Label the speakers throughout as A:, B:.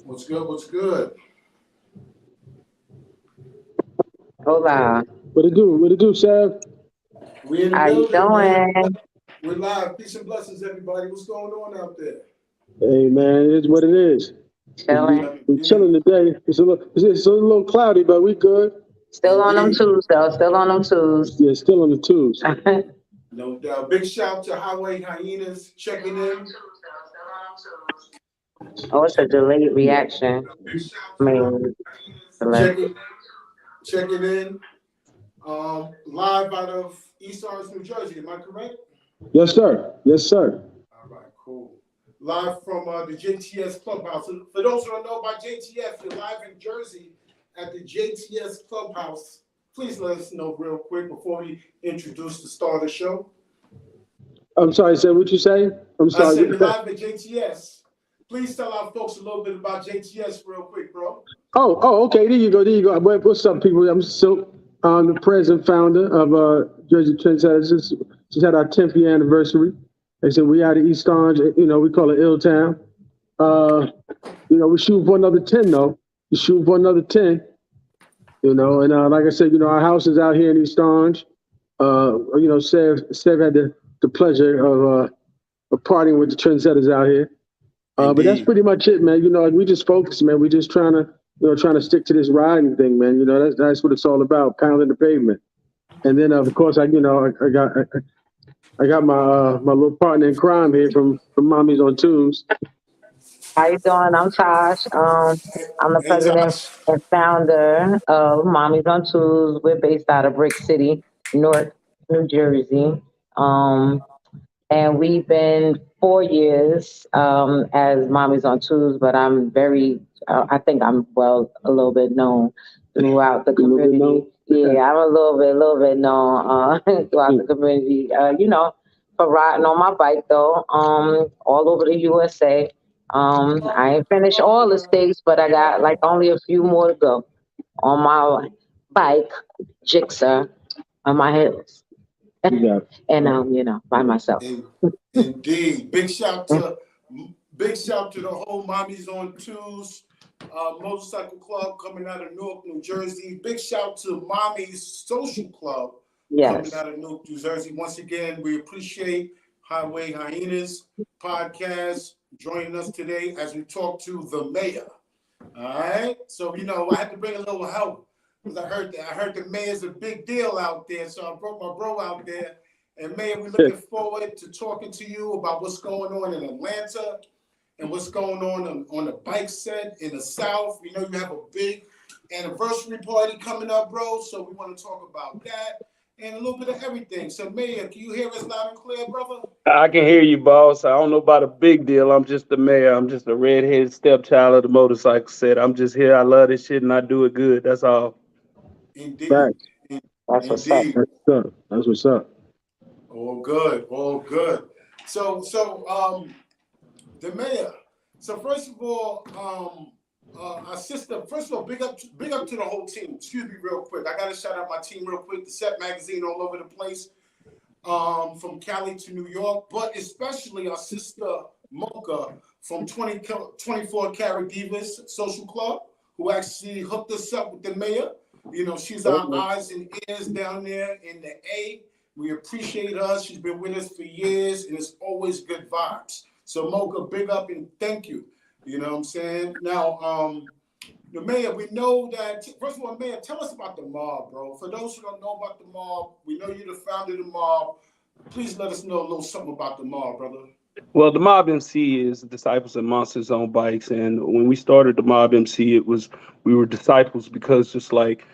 A: What's good? What's good?
B: Hola.
C: What it do? What it do, Sav?
A: We in the
B: How you
A: building,
B: doing?
A: We're live. Peace and blessings, everybody. What's going on out there?
C: Hey, man, it is what it is.
B: Chilling.
C: We chilling today. It's a little cloudy, but we good.
B: Still on them twos, though. Still on them twos.
C: Yeah, still on the twos.
A: No doubt. Big shout to Hyenas checking in.
B: Oh, it's a delayed reaction. I mean,
A: checking in. Live out of East Orange, New Jersey. Am I correct?
C: Yes, sir. Yes, sir.
A: All right, cool. Live from the JTS Clubhouse. For those who don't know about JTS, you're live in Jersey at the JTS Clubhouse. Please let us know real quick before we introduce the star of the show.
C: I'm sorry, sir. What you say? I'm sorry.
A: I said we're live at JTS. Please tell our folks a little bit about JTS real quick, bro.
C: Oh, okay. There you go. What's up, people? I'm Silk. I'm the president founder of Jersey Trendsetters. Just had our 10th year anniversary. They said we out of East Orange. We call it Ill Town. We shoot for another 10 though. We shoot for another 10. And like I said, our house is out here in East Orange. Sev had the pleasure of partying with the Trendsetters out here. But that's pretty much it, man. We just focus, man. We just trying to stick to this riding thing, man. That's what it's all about, pounding the pavement. And then, of course, I got my little partner in crime here from Mommies on Twos.
B: How you doing? I'm Tosh. I'm the president and founder of Mommies on Twos. We're based out of Brick City, North New Jersey. And we've been 4 years as Mommies on Twos, but I'm I think I'm a little bit known throughout the community. Yeah, I'm a little bit known throughout the community. For riding on my bike though, all over the USA. I ain't finished all the states, but I got like only a few more to go on my bike, Jigsaw, on my hills. And by myself.
A: Indeed. Big shout to the whole Mommies on Twos motorcycle club coming out of Newark, New Jersey. Big shout to Mommy's Social Club coming out of Newark, New Jersey. Once again, we appreciate Hyenas podcast joining us today as we talk to the mayor. All right. So I had to bring a little help. Because I heard the mayor's a big deal out there, so I brought my bro out there. And Mayor, we're looking forward to talking to you about what's going on in Atlanta and what's going on the bike set in the South. You have a big anniversary party coming up, bro. So we want to talk about that. and a little bit of everything. So, Mayor, can you hear us loud and clear, brother?
D: I can hear you, boss. I don't know about a big deal. I'm just the mayor. I'm just a redheaded stepchild of the motorcycle set. I'm just here. I love this shit and I do it good. That's all.
A: Indeed.
C: Facts.
B: That's what's up.
A: Indeed.
C: That's what's up. That's what's up.
A: All good. All good. So, the mayor. So, first of all, our sister. First of all, big up to the whole team. Excuse me, real quick. I gotta shout out my team real quick. The Set Magazine all over the place, from Cali to New York, but especially our sister Mocha from 24 Karat Divas Social Club, who actually hooked us up with the mayor. You know, she's our eyes and ears down there in the A. We appreciate her. She's been with us for years, and it's always good vibes. So, Mocha, big up and thank you. You know what I'm saying? Now, the mayor, we know that, first of all, Mayor, tell us about the mob, bro. For those who don't know about the mob, we know you're the founder of the mob. Please let us know a little something about the mob, brother.
D: Well, the Mob MC is Disciples and Monsters on Bikes, and when we started the Mob MC, we were disciples because just like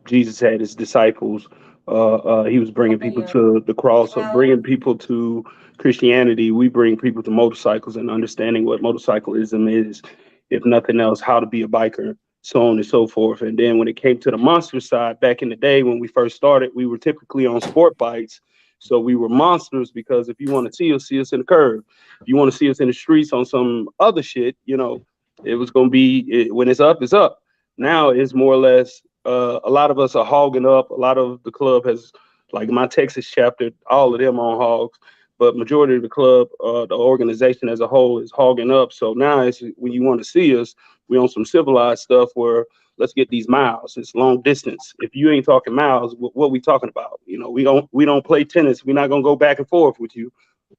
D: Jesus had his disciples, he was bringing people to the cross, or bringing people to Christianity. We bring people to motorcycles and understanding what motorcyclism is, if nothing else, how to be a biker, so on and so forth. And then when it came to the monster side, back in the day when we first started, we were typically on sport bikes. So we were monsters because if you want to see us in the curve. If you want to see us in the streets on some other shit, it was going to be, when it's up, it's up. Now it's more or less, a lot of us are hogging up. A lot of the club has, like my Texas chapter, all of them on hogs, but majority of the club, the organization as a whole is hogging up. So now it's, when you want to see us, we on some civilized stuff where let's get these miles. It's long distance. If you ain't talking miles, what we talking about? We don't play tennis. We're not gonna go back and forth with you.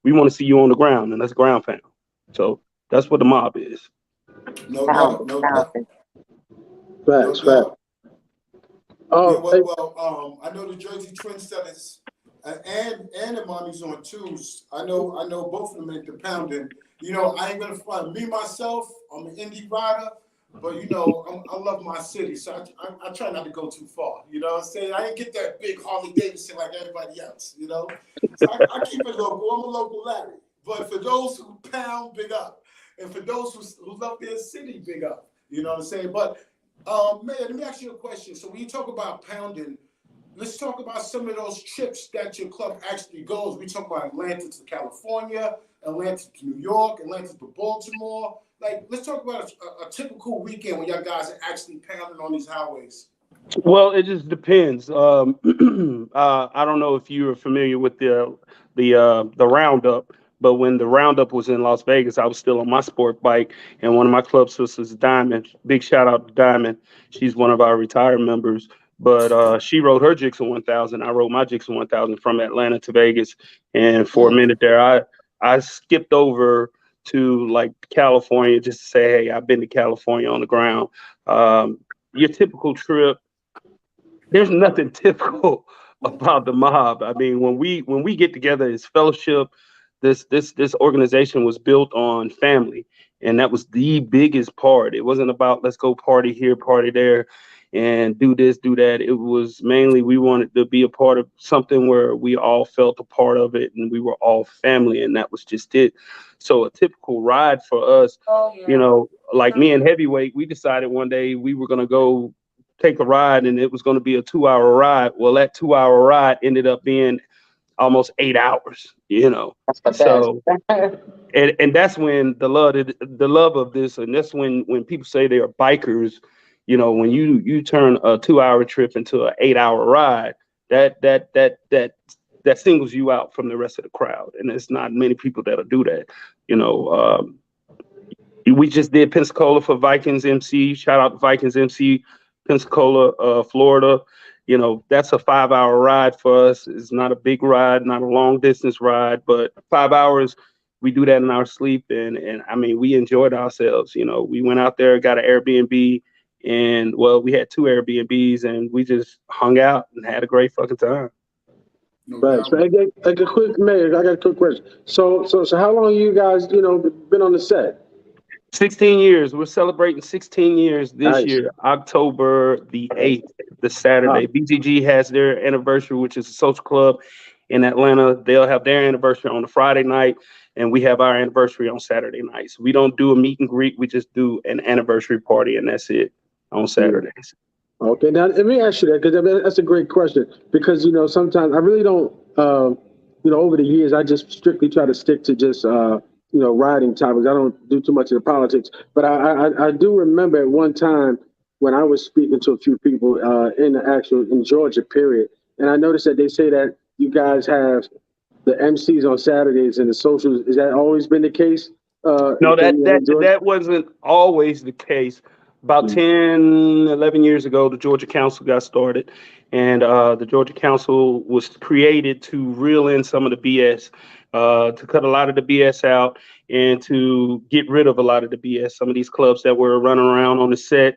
D: We want to see you on the ground, and that's ground pound. So that's what the mob is.
A: No doubt, no doubt, no
C: Facts.
A: doubt.
C: Oh,
A: Yeah, well, I know the Jersey Trendsetters and the Mommies on Twos. I know both of them at the pounding. I ain't gonna front. Me myself, I'm an indie rider, but I love my city, so I try not to go too far. You know what I'm saying? I ain't get that big Harley Davidson like everybody else. So I keep it local. I'm a local Larry. But for those who pound, big up, and for those who love their city, big up. You know what I'm saying? But Mayor, let me ask you a question. So when you talk about pounding, let's talk about some of those trips that your club actually goes. We talk about Atlanta to California, Atlanta to New York, Atlanta to Baltimore. Like, let's talk about a typical weekend when y'all guys are actually pounding on these highways.
D: Well, it just depends. I don't know if you're familiar with the roundup, but when the roundup was in Las Vegas, I was still on my sport bike, and one of my club sisters, Diamond, big shout out to Diamond. She's one of our retired members, but she rode her Gixxer 1000. I rode my Gixxer 1000 from Atlanta to Vegas, and for a minute there, I skipped over to like California just to say, hey, I've been to California on the ground. Your typical trip. There's nothing typical about the mob. I mean, when we get together as fellowship, this organization was built on family, and that was the biggest part. It wasn't about let's go party here, party there, and do this, do that. It was mainly we wanted to be a part of something where we all felt a part of it, and we were all family, and that was just it. So a typical ride for us, like me and Heavyweight, we decided one day we were gonna go take a ride, and it was going to be a 2-hour ride. Well, that 2-hour ride ended up being almost 8 hours,
B: That's the
D: so
B: best.
D: and that's when the love of this, and that's when people say they are bikers, when you turn a 2-hour trip into an 8-hour ride, that singles you out from the rest of the crowd, and there's not many people that'll do that. We just did Pensacola for Vikings MC. Shout out to Vikings MC, Pensacola, Florida. That's a 5-hour ride for us. It's not a big ride, not a long distance ride, but 5 hours, we do that in our sleep. And I mean, we enjoyed ourselves. We went out there, got an Airbnb, and well, we had 2 Airbnbs, and we just hung out and had a great fucking time.
C: Right. So I got a quick question. So how long you guys, been on the set?
D: 16 years. We're celebrating 16 years this
C: Nice.
D: year, October the 8th, the Saturday. BGG has their anniversary, which is a social club in Atlanta. They'll have their anniversary on a Friday night, and we have our anniversary on Saturday nights. We don't do a meet and greet. We just do an anniversary party, and that's it on Saturdays.
C: Okay, now let me ask you that, because that's a great question. Because sometimes I really don't. Over the years, I just strictly try to stick to just riding topics. I don't do too much of the politics. But I do remember at one time when I was speaking to a few people in Georgia, period, and I noticed that they say that you guys have the MCs on Saturdays and the socials. Has that always been the case?
D: No, that wasn't always the case. About 10, 11 years ago, the Georgia Council got started, and the Georgia Council was created to reel in some of the BS, to cut a lot of the BS out, and to get rid of a lot of the BS. Some of these clubs that were running around on the set,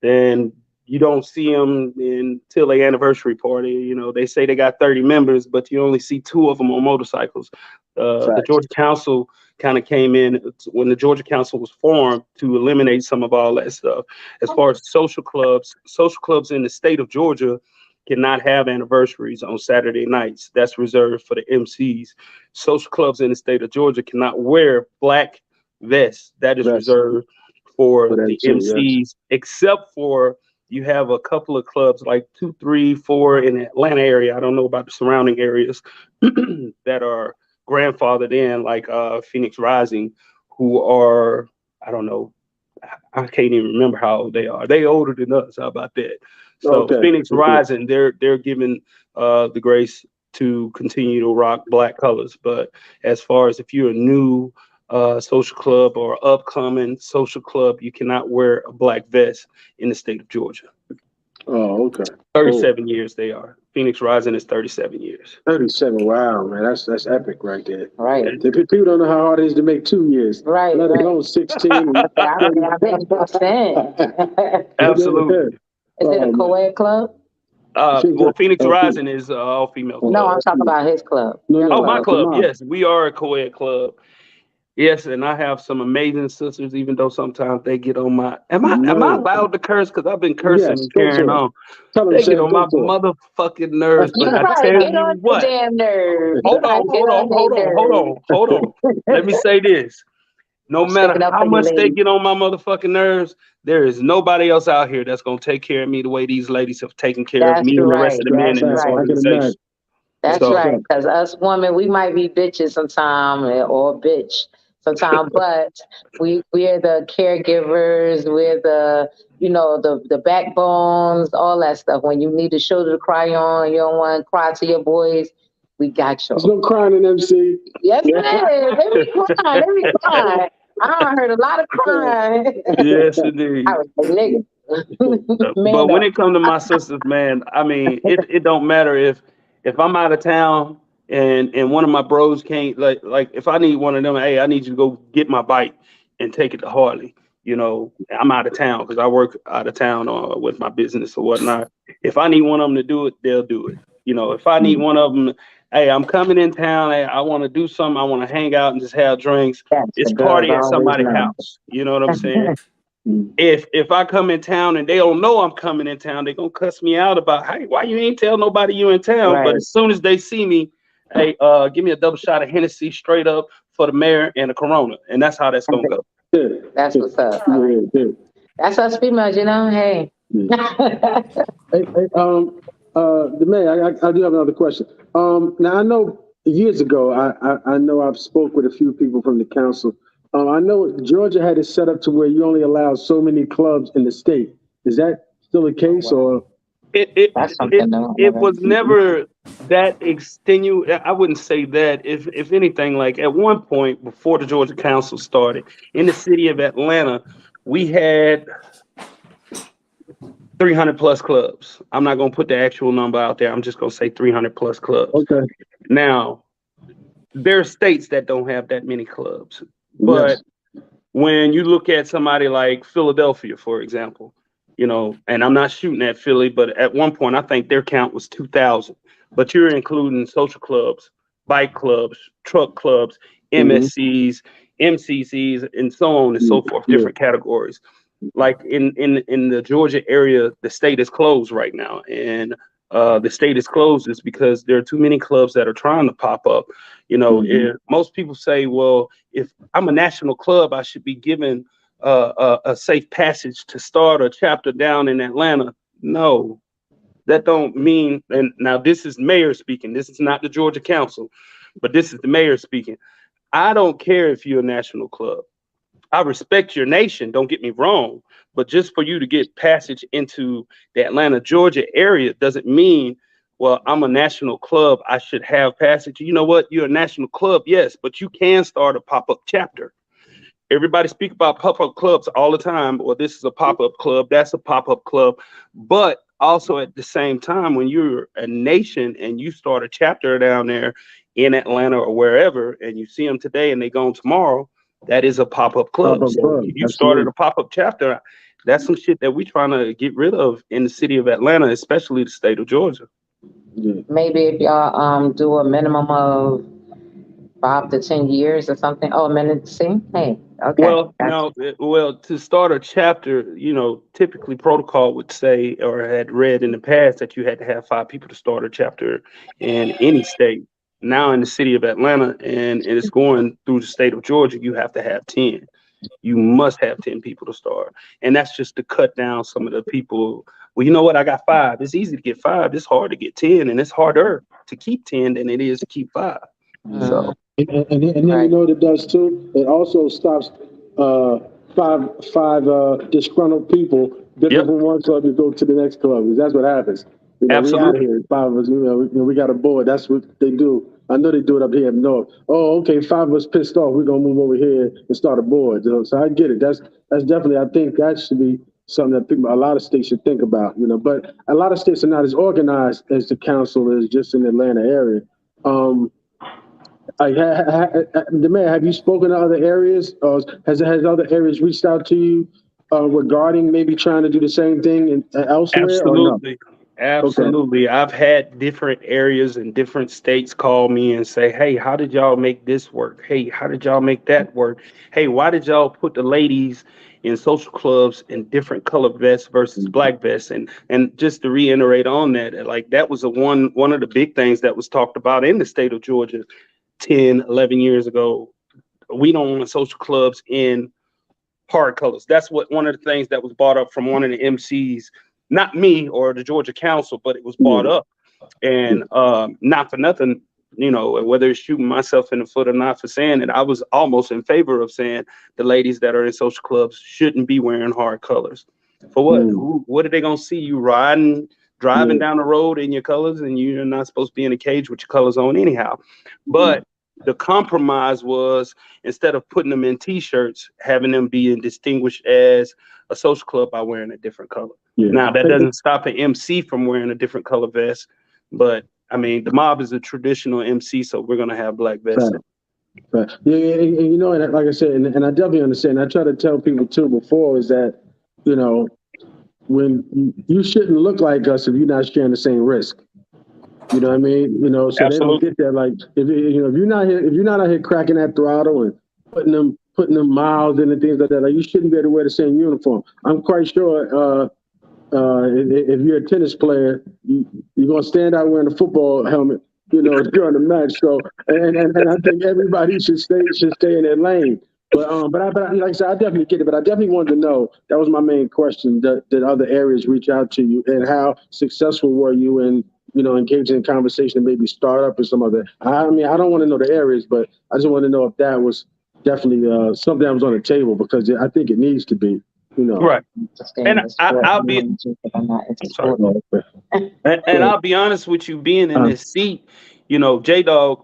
D: and you don't see them until their anniversary party. They say they got 30 members, but you only see 2 of them on motorcycles. The Georgia Council kind of came in when the Georgia Council was formed to eliminate some of all that stuff. As far as social clubs in the state of Georgia cannot have anniversaries on Saturday nights. That's reserved for the MCs. Social clubs in the state of Georgia cannot wear black vests. That is reserved for the MCs, except for you have a couple of clubs like 2, 3, 4 in the Atlanta area. I don't know about the surrounding areas that are grandfathered in, like Phoenix Rising, who are, I don't know, I can't even remember how old they are. They older than us. How about that? So Phoenix Rising, they're given the grace to continue to rock black colors. But as far as if you're a new social club or upcoming social club, you cannot wear a black vest in the state of Georgia.
C: Oh, okay.
D: 37 years they are. Phoenix Rising is 37 years.
C: 37. Wow, man, that's epic right there.
B: Right.
C: People don't know how hard it is to make 2 years.
B: Right.
C: Let alone 16.
B: I've been
D: Absolutely.
B: Is it a co-ed club?
D: Well, Phoenix Rising is all female club.
B: No, I'm talking about his club.
D: My club. Yes, we are a co-ed club. Yes, and I have some amazing sisters, even though sometimes they get on my. Am I allowed to curse? Because I've been cursing and carrying on. They get on my motherfucking nerves. But I tell you what.
B: Damn nerves.
D: Hold on. Let me say this. No matter how much they get on my motherfucking nerves, there is nobody else out here that's gonna take care of me the way these ladies have taken care of me and the rest of the men in this organization.
B: That's right, because us women, we might be bitches sometime or bitch sometime, but we are the caregivers, we're the the backbones, all that stuff. When you need a shoulder to cry on, you don't want to cry to your boys, we got you.
C: There's no crying in MC.
B: Yes, it is. Let me cry. I heard a lot of crying.
D: Yes, indeed.
B: I was a nigga.
D: But when it comes to my sisters, man, I mean, it don't matter if I'm out of town and one of my bros can't, like if I need one of them, hey, I need you to go get my bike and take it to Harley. I'm out of town because I work out of town with my business or whatnot. If I need one of them to do it, they'll do it. If I need one of them, hey, I'm coming in town. Hey, I want to do something. I want to hang out and just have drinks. It's party at somebody's house. You know what I'm saying? If I come in town and they don't know I'm coming in town, they're gonna cuss me out about, hey, why you ain't tell nobody you in town? Right. But as soon as they see me, hey, give me a double shot of Hennessy straight up for the mayor and a Corona, and that's how that's gonna go.
B: That's what's up. That's us females, Hey.
C: The mayor, I do have another question. Now I know years ago, I know I've spoke with a few people from the council. I know Georgia had it set up to where you only allow so many clubs in the state. Is that still the case, or?
D: It was never that extenuating. I wouldn't say that. If anything, like at one point before the Georgia Council started, in the city of Atlanta, we had 300 plus clubs. I'm not going to put the actual number out there. I'm just going to say 300 plus clubs.
C: Okay.
D: Now, there are states that don't have that many clubs. But when you look at somebody like Philadelphia, for example, and I'm not shooting at Philly, but at one point, I think their count was 2,000. But you're including social clubs, bike clubs, truck clubs, MSCs, MCCs, and so on and so forth, different categories. Like in the Georgia area, the state is closed right now, and the state is closed is because there are too many clubs that are trying to pop up. Most people say, well, if I'm a national club, I should be given a safe passage to start a chapter down in Atlanta. No, that don't mean. And now this is mayor speaking. This is not the Georgia Council, but this is the mayor speaking. I don't care if you're a national club. I respect your nation, don't get me wrong, but just for you to get passage into the Atlanta, Georgia area doesn't mean, well, I'm a national club, I should have passage. You know what? You're a national club, yes, but you can start a pop-up chapter. Everybody speak about pop-up clubs all the time. Well, this is a pop-up club, that's a pop-up club. But also at the same time, when you're a nation and you start a chapter down there in Atlanta or wherever, and you see them today and they gone tomorrow, that is a pop-up club. So you started a pop-up chapter. That's some shit that we're trying to get rid of in the city of Atlanta, especially the state of Georgia.
B: Maybe if y'all do a minimum of 5 to 10 years or something. Oh, a minute. See, hey, okay.
D: Well, to start a chapter, typically protocol would say, or had read in the past, that you had to have 5 people to start a chapter in any state. Now in the city of Atlanta, and it's going through the state of Georgia, you have to have 10. You must have 10 people to start. And that's just to cut down some of the people. Well, you know what? I got 5. It's easy to get 5. It's hard to get 10, and it's harder to keep 10 than it is to keep 5. So,
C: and then you know what it does too? It also stops five disgruntled people getting from one club to go to the next club. That's what happens.
D: Absolutely.
C: We out here, 5 of us. We got a board. That's what they do. I know they do it up here in North. Oh, okay, 5 of us pissed off. We're gonna move over here and start a board. So I get it. That's definitely. I think that should be something that a lot of states should think about. But a lot of states are not as organized as the council is just in the Atlanta area. The mayor, have you spoken to other areas? Has other areas reached out to you regarding maybe trying to do the same thing elsewhere?
D: Absolutely.
C: Or no?
D: Absolutely. Okay. I've had different areas and different states call me and say, hey, how did y'all make this work? Hey, how did y'all make that work? Hey, why did y'all put the ladies in social clubs in different color vests versus black vests? And just to reiterate on that, like that was one of the big things that was talked about in the state of Georgia 10, 11 years ago. We don't want social clubs in hard colors. That's one of the things that was brought up from one of the MCs. Not me or the Georgia Council, but it was brought up. And not for nothing, whether it's shooting myself in the foot or not for saying it, I was almost in favor of saying the ladies that are in social clubs shouldn't be wearing hard colors. For what? What are they going to see you driving down the road in your colors, and you're not supposed to be in a cage with your colors on anyhow? But the compromise was, instead of putting them in T-shirts, having them being distinguished as a social club by wearing a different color. Now, that doesn't stop an MC from wearing a different color vest, but I mean, the mob is a traditional MC, so we're going to have black vests.
C: Right. Yeah, and like I said, and I definitely understand. I try to tell people too before is that, when you shouldn't look like us if you're not sharing the same risk. You know what I mean? So Absolutely. They don't get that. Like, if you're not out here cracking that throttle and putting them miles in and things like that, like you shouldn't be able to wear the same uniform. I'm quite sure if you're a tennis player, you're gonna stand out wearing a football helmet, during the match. So and I think everybody should stay in their lane. But like I said, I definitely get it. But I definitely wanted to know, that was my main question, that other areas reach out to you, and how successful were you in engaging in conversation and maybe start up or some other. I mean, I don't want to know the areas, but I just want to know if that was definitely something that was on the table, because I think it needs to be.
D: Right. And I'll be and I'll be honest with you, being in this seat, J-Dog,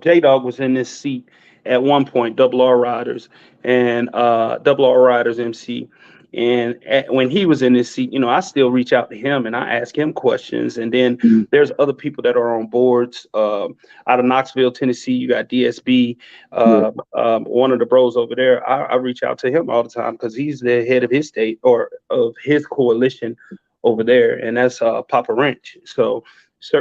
D: J-Dog was in this seat at one point, Double R Riders and Double R Riders MC. And when he was in this seat, I still reach out to him and I ask him questions. And then there's other people that are on boards out of Knoxville, Tennessee. You got DSB, one of the bros over there. I reach out to him all the time because he's the head of his state or of his coalition over there. And that's Papa Wrench. So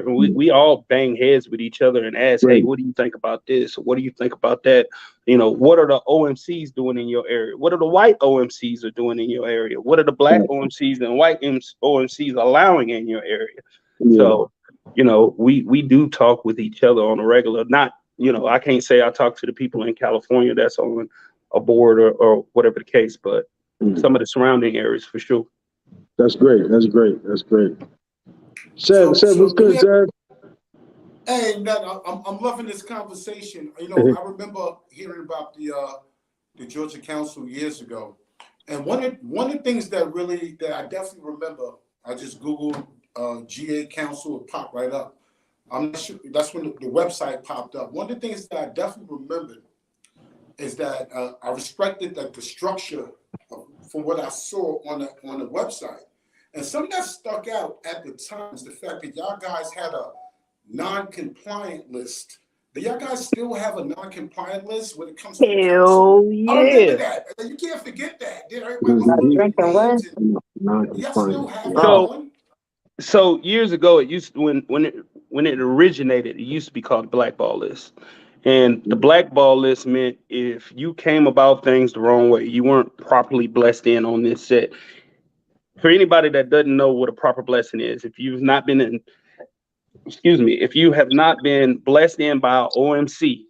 D: we all bang heads with each other and ask, hey,
C: Right.
D: what do you think about this? What do you think about that? You know, what are the OMCs doing in your area? What are the white OMCs are doing in your area? What are the black OMCs and white OMCs allowing in your area?
C: Yeah.
D: So, you know, we do talk with each other on a regular, not, you know, I can't say I talk to the people in California that's on a board or whatever the case, but some of the surrounding areas for sure.
C: That's great. That's great. That's great. Seb,
A: So
C: what's good, Seb?
A: Hey, I'm loving this conversation. You know, I remember hearing about the Georgia Council years ago, and one of the things that I definitely remember, I just Googled GA Council, it popped right up. I'm not sure, that's when the website popped up. One of the things that I definitely remembered is that I respected the structure from what I saw on the website, and something that stuck out at the time is the fact that y'all guys had a non-compliant list. Do y'all guys still have a non-compliant list when it comes to the council?
D: Hell
A: I remember
D: yeah.
A: that. You can't forget that. Then everybody was
C: Mhm.
A: putting
B: Drinking what?
A: names and y'all still have that
B: Oh.
A: going?
D: So years ago, it used to, when it originated, it used to be called the blackball list. And the blackball list meant if you came about things the wrong way, you weren't properly blessed in on this set. For anybody that doesn't know what a proper blessing is, if you've not been in, if you have not been blessed in by an OMC,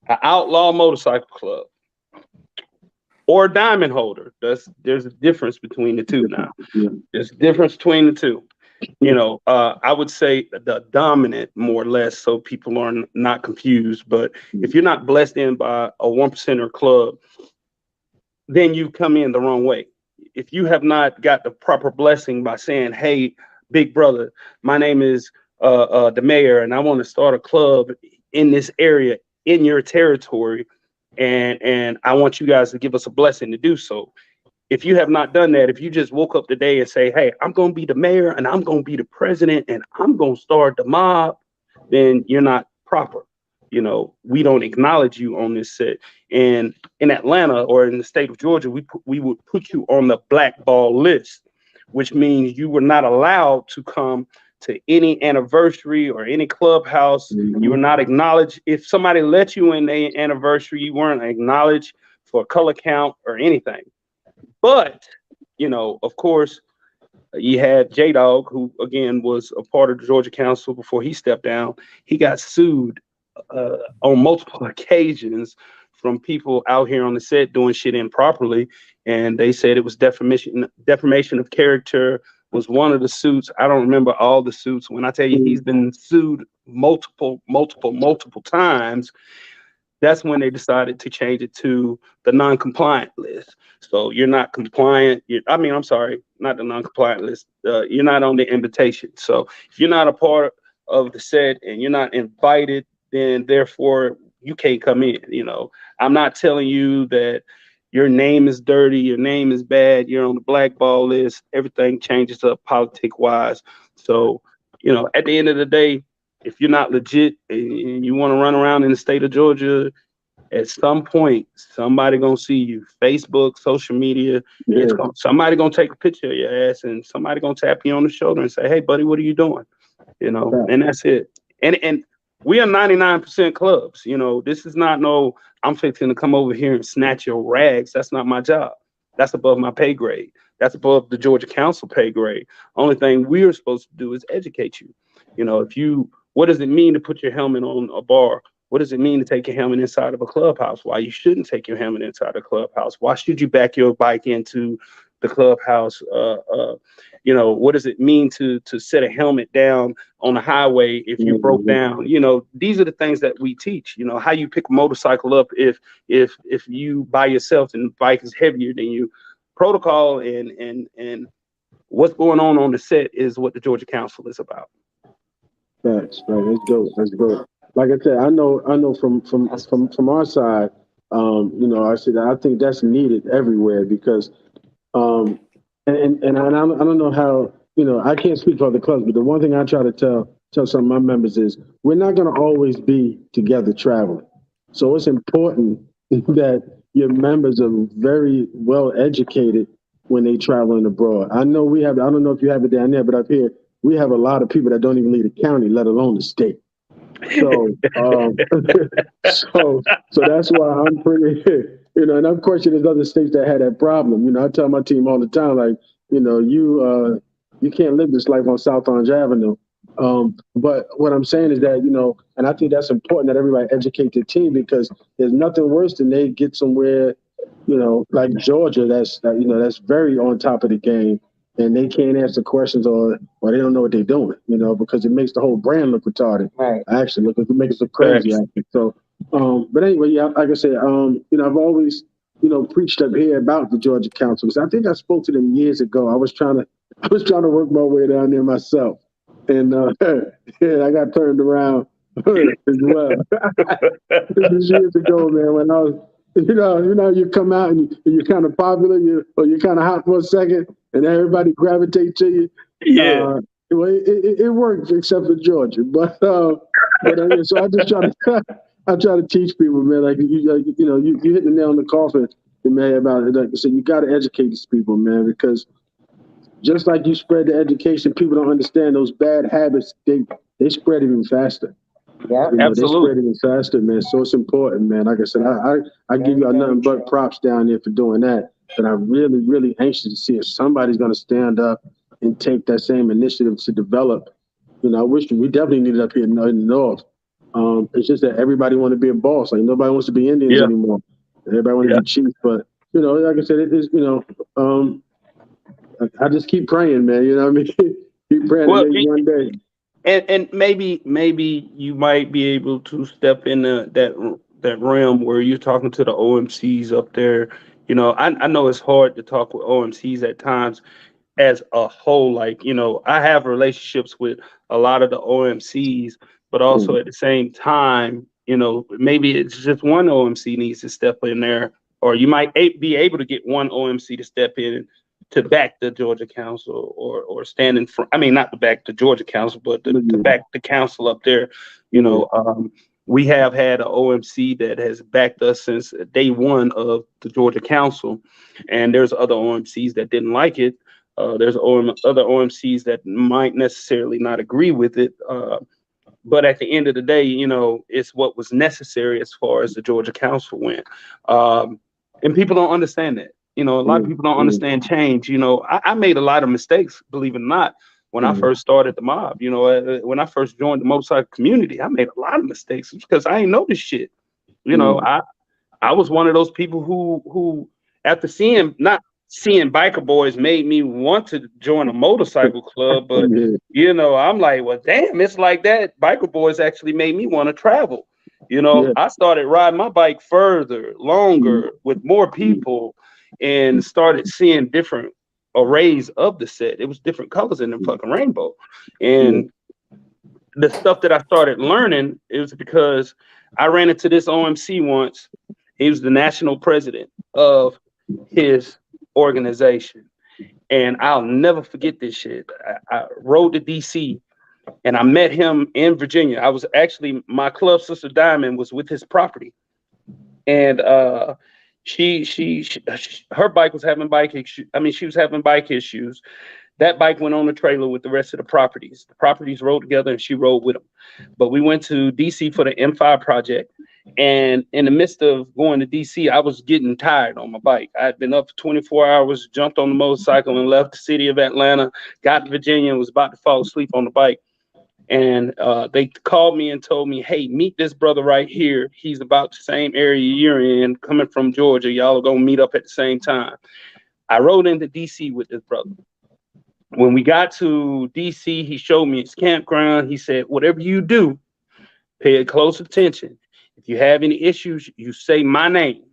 D: an outlaw motorcycle club, or a diamond holder, there's a difference between the two now.
C: Yeah.
D: There's a difference between the two. You know, I would say the dominant, more or less, so people are not confused. But if you're not blessed in by a 1%er club, then you come in the wrong way. If you have not got the proper blessing by saying, hey, big brother, my name is the mayor, and I want to start a club in this area, in your territory, and I want you guys to give us a blessing to do so. If you have not done that, if you just woke up today and say, hey, I'm going to be the mayor and I'm going to be the president and I'm going to start the mob, then you're not proper. You know, we don't acknowledge you on this set. And in Atlanta or in the state of Georgia, we would put you on the blackball list, which means you were not allowed to come to any anniversary or any clubhouse. You were not acknowledged. If somebody let you in their anniversary, you weren't acknowledged for a color count or anything. But, you know, of course, you had J-Dog, who, again, was a part of the Georgia Council before he stepped down. He got sued on multiple occasions from people out here on the set doing shit improperly. And they said it was defamation of character was one of the suits. I don't remember all the suits. When I tell you he's been sued multiple times, that's when they decided to change it to the non-compliant list. So you're not compliant. I'm sorry, not the non-compliant list. You're not on the invitation. So if you're not a part of the set and you're not invited, then therefore you can't come in. You know, I'm not telling you that your name is dirty, your name is bad, you're on the blackball list. Everything changes up politic-wise. So, you know, at the end of the day, if you're not legit and you want to run around in the state of Georgia, at some point, somebody gonna see you. Facebook, social media, somebody gonna take a picture of your ass and somebody gonna tap you on the shoulder and say, hey, buddy, what are you doing? You know, and that's it. And we are 99% clubs. You know, this is not I'm fixing to come over here and snatch your rags. That's not my job. That's above my pay grade. That's above the Georgia Council pay grade. Only thing we're supposed to do is educate you. You know, what does it mean to put your helmet on a bar? What does it mean to take your helmet inside of a clubhouse? Why you shouldn't take your helmet inside a clubhouse? Why should you back your bike into the clubhouse? You know, what does it mean to set a helmet down on the highway if you broke down? You know, these are the things that we teach. You know, how you pick a motorcycle up if you by yourself and the bike is heavier than you. Protocol and what's going on the set is what the Georgia Council is about.
C: That's right. Let's go. Like I said, I know from our side, you know, I think that's needed everywhere because, and I don't know how, you know, I can't speak for other clubs, but the one thing I try to tell some of my members is we're not going to always be together traveling. So it's important that your members are very well educated when they traveling abroad. I know I don't know if you have it down there, but up here, we have a lot of people that don't even leave the county, let alone the state. So, so that's why I'm pretty, and of course there's other states that had that problem. I tell my team all the time, like, you can't live this life on South Orange Avenue. But what I'm saying is that, and I think that's important that everybody educate their team, because there's nothing worse than they get somewhere, like Georgia, that's very on top of the game, and they can't answer questions, or they don't know what they're doing, because it makes the whole brand look retarded.
B: Right.
C: Actually, it makes us look crazy. Actually. So, but anyway, yeah, like I said, I've always, preached up here about the Georgia Council, because I think I spoke to them years ago. I was trying to work my way down there myself, and yeah, I got turned around as well. This was years ago, man, when I was. You come out and you're kind of popular, you're kind of hot for a second, and everybody gravitate to you.
D: Yeah.
C: Well, it worked except for Georgia, but so I just try to teach people, man. Like you hit the nail on the coffin, man. About it, like I said, you got to educate these people, man, because just like you spread the education, people don't understand those bad habits. They spread even faster.
B: Yeah,
C: They spread even faster, man. So it's important, man. Like I said, I give y'all nothing but props down there for doing that. But I'm really, really anxious to see if somebody's going to stand up and take that same initiative to develop. I wish we definitely need it up here in the North. It's just that everybody want to be a boss. Like nobody wants to be Indians anymore. Everybody want to be chief. But like I said, it is. I just keep praying, man. You know what I mean? Keep praying.
D: Well,
C: maybe one day.
D: And maybe you might be able to step in that realm where you're talking to the OMCs up there. I know it's hard to talk with OMCs at times as a whole. Like, I have relationships with a lot of the OMCs, but also at the same time, maybe it's just one OMC needs to step in there, or you might be able to get one OMC to step in to back the Georgia Council, or stand in front. I mean, not to back the Georgia Council, but to back the council up there. We have had an OMC that has backed us since day one of the Georgia Council, and there's other OMCs that didn't like it. There's other OMCs that might necessarily not agree with it. But at the end of the day, it's what was necessary as far as the Georgia Council went. And people don't understand that. A lot of people don't understand change. I made a lot of mistakes, believe it or not, when I first started the mob. When I first joined the motorcycle community, I made a lot of mistakes because I ain't know this shit. I was one of those people who after not seeing biker boys made me want to join a motorcycle club, but I'm like, well, damn, it's like that. Biker boys actually made me want to travel. I started riding my bike further, longer, with more people, and started seeing different arrays of the set. It was different colors in the fucking rainbow. And the stuff that I started learning, it was because I ran into this OMC once. He was the national president of his organization. And I'll never forget this shit. I rode to DC and I met him in Virginia. I was actually, my club sister Diamond was with his property. And her bike was having bike issues. She was having bike issues. That bike went on the trailer with the rest of the properties. The properties rode together and she rode with them. But we went to DC for the M5 project. And in the midst of going to DC, I was getting tired on my bike. I had been up for 24 hours, jumped on the motorcycle and left the city of Atlanta, got to Virginia and was about to fall asleep on the bike. And they called me and told me, hey, meet this brother right here. He's about the same area you're in, coming from Georgia. Y'all are going to meet up at the same time. I rode into DC with this brother. When we got to DC, he showed me his campground. He said, whatever you do, pay close attention. If you have any issues, you say my name.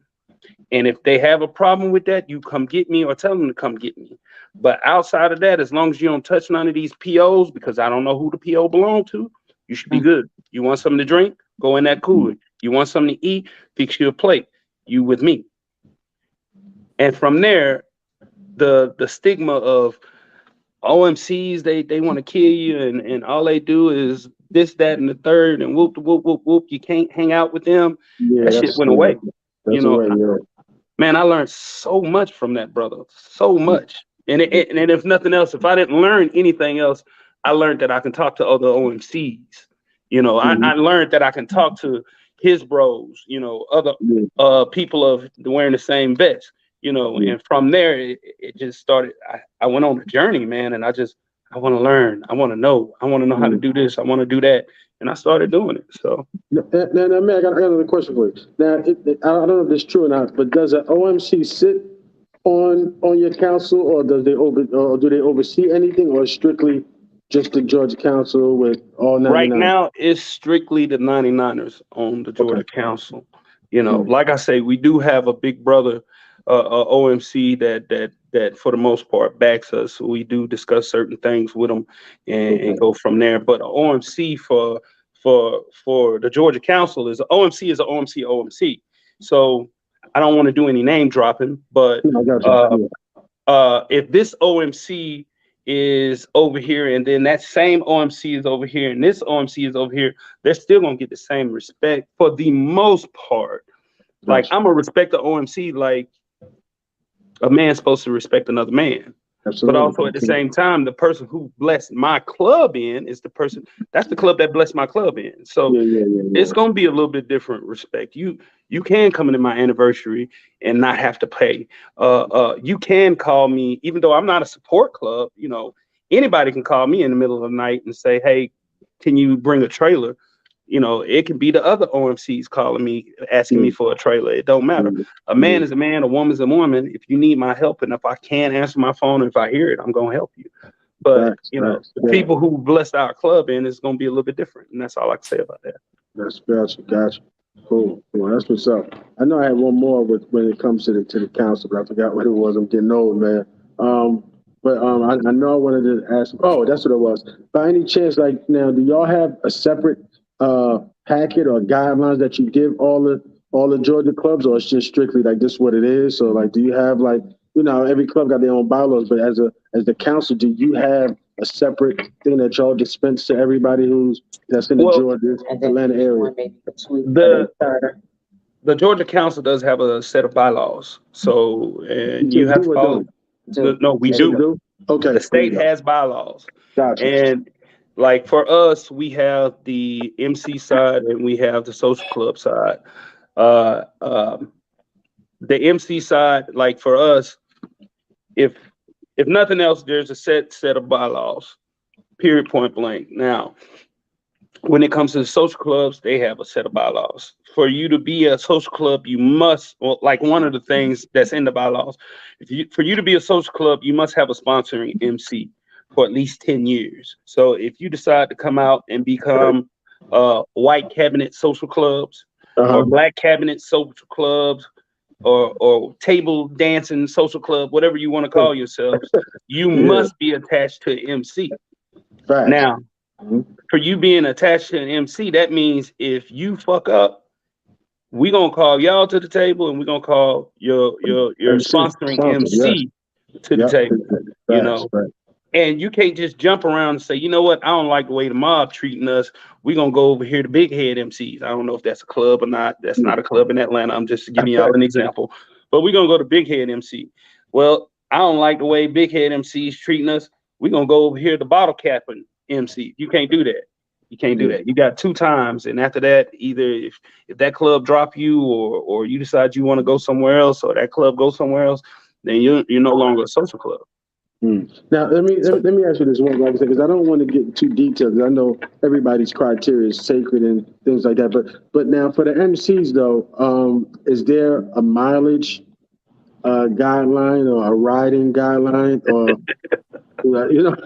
D: And if they have a problem with that, you come get me or tell them to come get me. But outside of that, as long as you don't touch none of these POs, because I don't know who the PO belong to, you should be good. You want something to drink? Go in that cooler. You want something to eat? Fix you a plate. You with me. And from there, the stigma of OMCs, they want to kill you, and all they do is this, that, and the third, and whoop, whoop, whoop, whoop. You can't hang out with them.
C: Yeah,
D: that shit went away.
C: Away.
D: Man, I learned so much from that brother, so much. And if nothing else, if I didn't learn anything else, I learned that I can talk to other OMCs. You know, I learned that I can talk to his bros, you know, other people of wearing the same vest, you know, and from there it just started. I went on a journey, man, and I want to learn. I want to know. I want to know how to do this. I want to do that. And I started doing it. So
C: now, man, I got another question for you. Now, I don't know if it's true or not, but does an OMC sit on your council, or do they oversee anything, or strictly just the Georgia Council with all 99?
D: right now, it's strictly the 99ers on the Georgia Council. You know, like I say, we do have a big brother, OMC that for the most part backs us. We do discuss certain things with them and go from there. But OMC for the Georgia Council is OMC. So I don't want to do any name dropping, but if this OMC is over here and then that same OMC is over here and this OMC is over here, they're still gonna get the same respect for the most part. Like I'm gonna respect the OMC like a man's supposed to respect another man. Absolutely. But also at the same time, the person who blessed my club in is that's the club that blessed my club in. So it's gonna be a little bit different respect. You can come into my anniversary and not have to pay. You can call me, even though I'm not a support club, you know, anybody can call me in the middle of the night and say, hey, can you bring a trailer? You know, it can be the other OMCs calling me, asking me for a trailer. It don't matter. A man is a man, a woman's a woman. If you need my help, and if I can't answer my phone, and if I hear it, I'm going to help you. But, you know, the people who blessed our club in is going to be a little bit different. And that's all I can say about that.
C: That's gotcha. Cool. That's what's up. I know I had one more when it comes to the council, but I forgot what it was. I'm getting old, man. But I know I wanted to ask. Oh, that's what it was. By any chance, like now, do y'all have a separate packet or guidelines that you give all the Georgia clubs, or it's just strictly like this is what it is? So like, do you have like, you know, every club got their own bylaws, but as the council, do you have a separate thing that y'all dispense to everybody that's in the Georgia Atlanta area?
D: The Georgia Council does have a set of bylaws, so you have to follow. No, we do.
C: Okay.
D: The state has bylaws.
C: Gotcha.
D: And like for us, we have the MC side and we have the social club side. The MC side, like for us, if nothing else, there's a set of bylaws, period, point blank. Now, when it comes to the social clubs, they have a set of bylaws. For you to be a social club, you must, well, like one of the things that's in the bylaws, for you to be a social club, you must have a sponsoring MC for at least 10 years. So if you decide to come out and become white cabinet social clubs or black cabinet social clubs or table dancing social club, whatever you want to call yourselves, you must be attached to an MC.
C: Right.
D: Now, for you being attached to an MC, that means if you fuck up, we're going to call y'all to the table and we're going to call your sponsoring MC to the table, you know? And you can't just jump around and say, you know what, I don't like the way the mob treating us. We're going to go over here to Big Head MCs. I don't know if that's a club or not. That's not a club in Atlanta. I'm just giving y'all an example. But we're going to go to Big Head MC. Well, I don't like the way Big Head MCs treating us. We're going to go over here to Bottle Capping MC. You can't do that. You can't do that. You got 2 times. And after that, either if that club drop you or you decide you want to go somewhere else or that club goes somewhere else, then you're no longer a social club.
C: Now, let me ask you this one, like I said, because I don't want to get too detailed, because I know everybody's criteria is sacred and things like that. But now for the MCs, though, is there a mileage guideline or a riding guideline, or you know,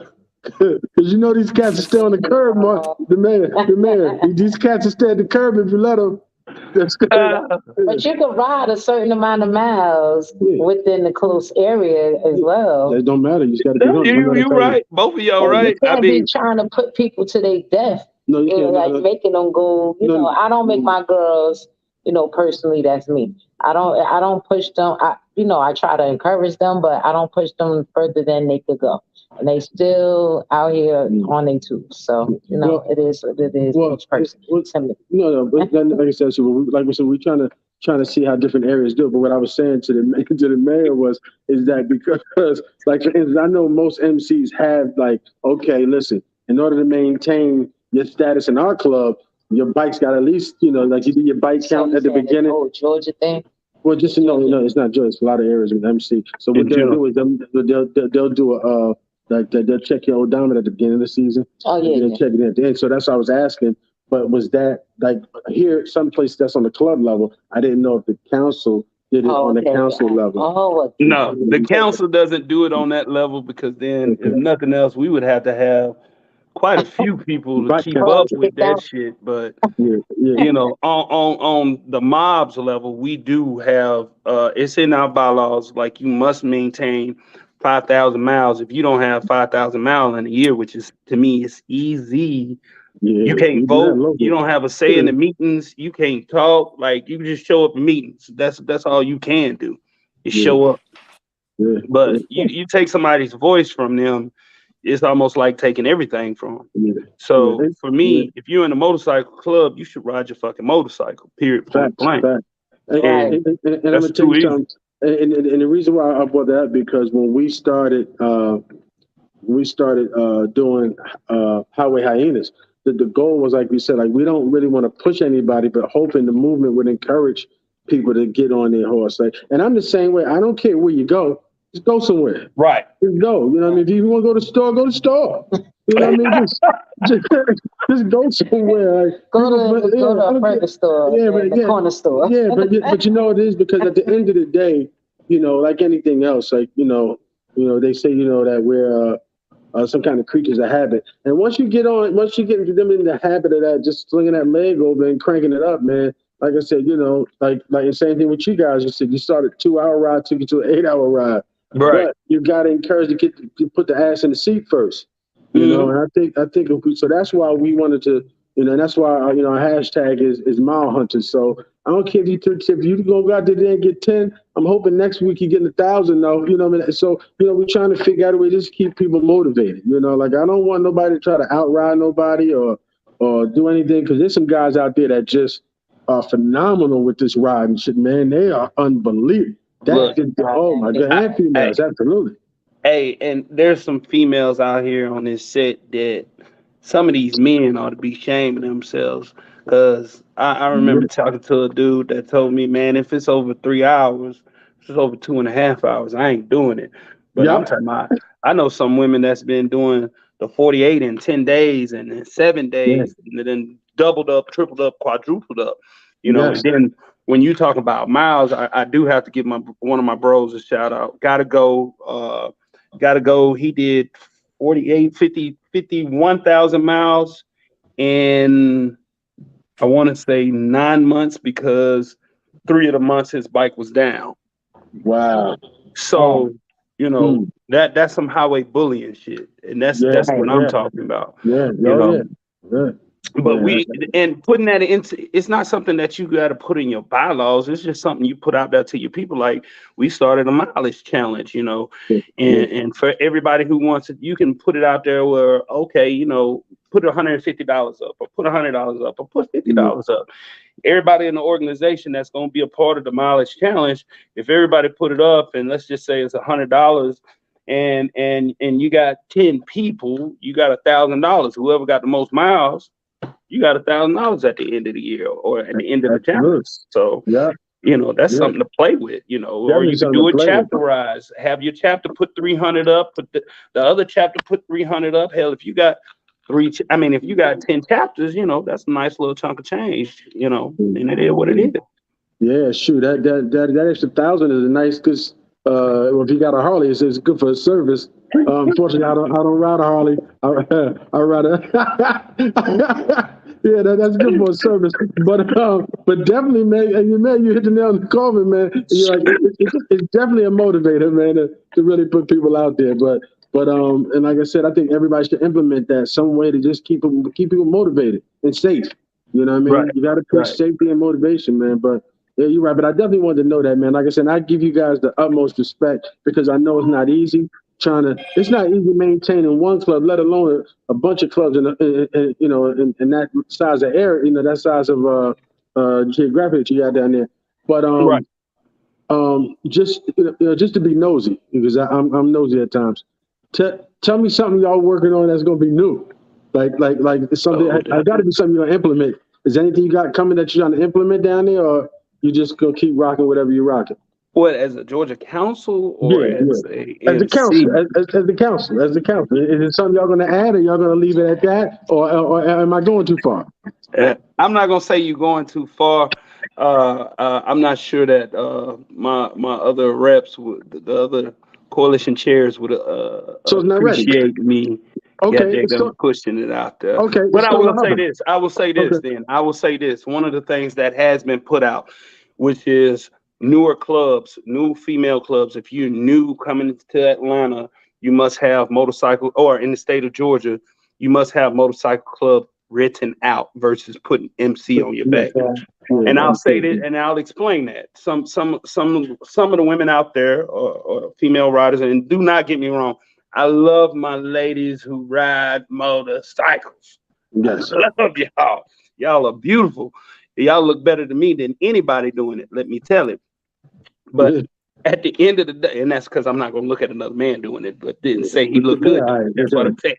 C: because you know these cats are still on the curb, Mark. The mayor. These cats are still at the curb if you let them. That's good.
B: But you can ride a certain amount of miles within the close area as well.
C: It don't matter. You just got to be on.
D: You're right. Both of y'all right.
B: You can't be trying to put people to their death.
C: No, you can't.
B: Like making them go. You know, I don't make my girls. You know, personally, that's me. I don't push them. I try to encourage them, but I don't push them further than they could go. And they still out here on their tools. So, you know, it is what it is. Each person.
C: No, but like I said, like we said, we're trying to see how different areas do it. But what I was saying to the mayor is that because, like, for instance, I know most MCs have like, okay, listen, in order to maintain your status in our club, your bike's got at least, like you do your bike count at the beginning.
B: Oh, Georgia thing.
C: Well, just no, it's not Georgia. It's a lot of areas with MC. So what they'll do is they'll do they'll check your odometer at the beginning of the season.
B: Oh yeah.
C: They'll check it at the end. So that's what I was asking. But was that like here, someplace that's on the club level? I didn't know if the council did it on the council level.
B: Oh,
D: no, the council doesn't do it on that level because then, if nothing else, we would have to have quite a few people to keep up with that shit. But on the mobs level, we do have it's in our bylaws, like you must maintain 5,000 miles. If you don't have 5,000 miles in a year, which is, to me, it's easy. You can't vote. You don't have a say in the meetings. You can't talk. Like, you can just show up in meetings. That's all you can do is show up. But you take somebody's voice from them, it's almost like taking everything from them. So for me, if you're in a motorcycle club, you should ride your fucking motorcycle. Period. Point blank.
C: And I'm gonna tell you something. And the reason why I brought that up, because when we started doing Highway Hyenas, the goal was, like we said, like we don't really want to push anybody, but hoping the movement would encourage people to get on their horse. Like, and I'm the same way. I don't care where you go, just go somewhere. Right. Just go. You know what I mean? If you want to go to the store, go to the store. You know what I mean? Just go somewhere. Like, go to a burger store, the corner store. Yeah, but you know it is, because at the end of the day, like anything else, like they say, that we're some kind of creatures of habit. And once you get them in the habit of that, just slinging that leg over and cranking it up, man. Like I said, like the same thing with you guys. You said you started a 2-hour ride, took you to an 8-hour ride. Right. But you got to encourage to put the ass in the seat first. And I think so that's why we wanted to, and that's why our hashtag is mile hunters. So I don't care if you go out there and get 10. I'm hoping next week you're getting 1,000 though. You know what I mean? So we're trying to figure out a way to just keep people motivated. Like I don't want nobody to try to outride nobody or do anything, because there's some guys out there that just are phenomenal with this riding shit, man. They are unbelievable. Oh my God, and females, absolutely.
D: Hey, and there's some females out here on this set that some of these men ought to be shaming themselves, because I remember talking to a dude that told me, man, if it's over 3 hours, if it's over 2.5 hours, I ain't doing it. But I'm talking about, I know some women that's been doing the 48 in 10 days and then 7 days, and then doubled up, tripled up, quadrupled up. And then when you talk about miles, I do have to give one of my bros a shout out. Gotta go. He did 51,000 miles in, I want to say 9 months, because 3 of the months his bike was down.
C: Wow.
D: So, that's some highway bullying shit. And that's what I'm talking about. But and putting that into, it's not something that you got to put in your bylaws. It's just something you put out there to your people. Like, we started a mileage challenge, and for everybody who wants it, you can put it out there where, okay, put $150 up, or put $100 up, or put $50 up. Everybody in the organization that's going to be a part of the mileage challenge, if everybody put it up, and let's just say it's $100, and you got 10 people, you got $1,000. Whoever got the most miles, you got $1,000 at the end of the year or at the end of the challenge. So, that's something to play with, or you can do it chapterized. Have your chapter put 300 up, put the other chapter put 300 up. Hell, if you got if you got 10 chapters, that's a nice little chunk of change, and it is what it is.
C: Yeah, shoot, that extra 1,000 is a nice, because if you got a Harley, it's good for a service. Unfortunately, I don't ride a Harley. I ride a that's good for a service. But definitely, man, you hit the nail on the coffin, man. It's definitely a motivator, man, to really put people out there. But and like I said, I think everybody should implement that some way to just keep people motivated and safe. You know what I mean? Right. You got to push safety and motivation, man. But yeah, you're right. But I definitely wanted to know that, man. Like I said, I give you guys the utmost respect, because I know it's not easy. It's not easy maintaining one club, let alone a bunch of clubs in that size of area, that size of geographic that you got down there. But just to be nosy, because I'm nosy at times. Tell me something y'all working on that's gonna be new. Like it's something.
D: Oh,
C: I got to be something you're gonna implement. Is there anything you got coming that you're trying to implement down there, or you just gonna keep rocking whatever you're rocking?
D: what, as a Georgia council or
C: Yeah, yeah.
D: as a
C: As the
D: MC?
C: council, as the council, as the council. Is it something y'all gonna add, or y'all gonna leave it at that, or am I going too far?
D: I'm not gonna say you're going too far. I'm not sure that my other reps would, the other coalition chairs would
C: So it's not ready.
D: appreciate me. Yeah,
C: Okay,
D: they're gonna
C: so
D: pushing it out there.
C: okay,
D: But
C: it's
D: I
C: still
D: will say
C: hopping.
D: this. I will say this.
C: Okay.
D: Then I will say this. One of the things that has been put out, which is newer clubs, new female clubs. If you're new coming to Atlanta, you must have motorcycle, or in the state of Georgia, you must have motorcycle club written out versus putting MC on your back. And I'll say that, and I'll explain that. Some of the women out there, or female riders, and do not get me wrong, I love my ladies who ride motorcycles.
C: Yes.
D: I love y'all. Y'all are beautiful. Y'all look better to me than anybody doing it. Let me tell you. But at the end of the day, and that's because I'm not going to look at another man doing it, but didn't say he looked good.
C: Yeah, all right,
D: That's what I'm saying.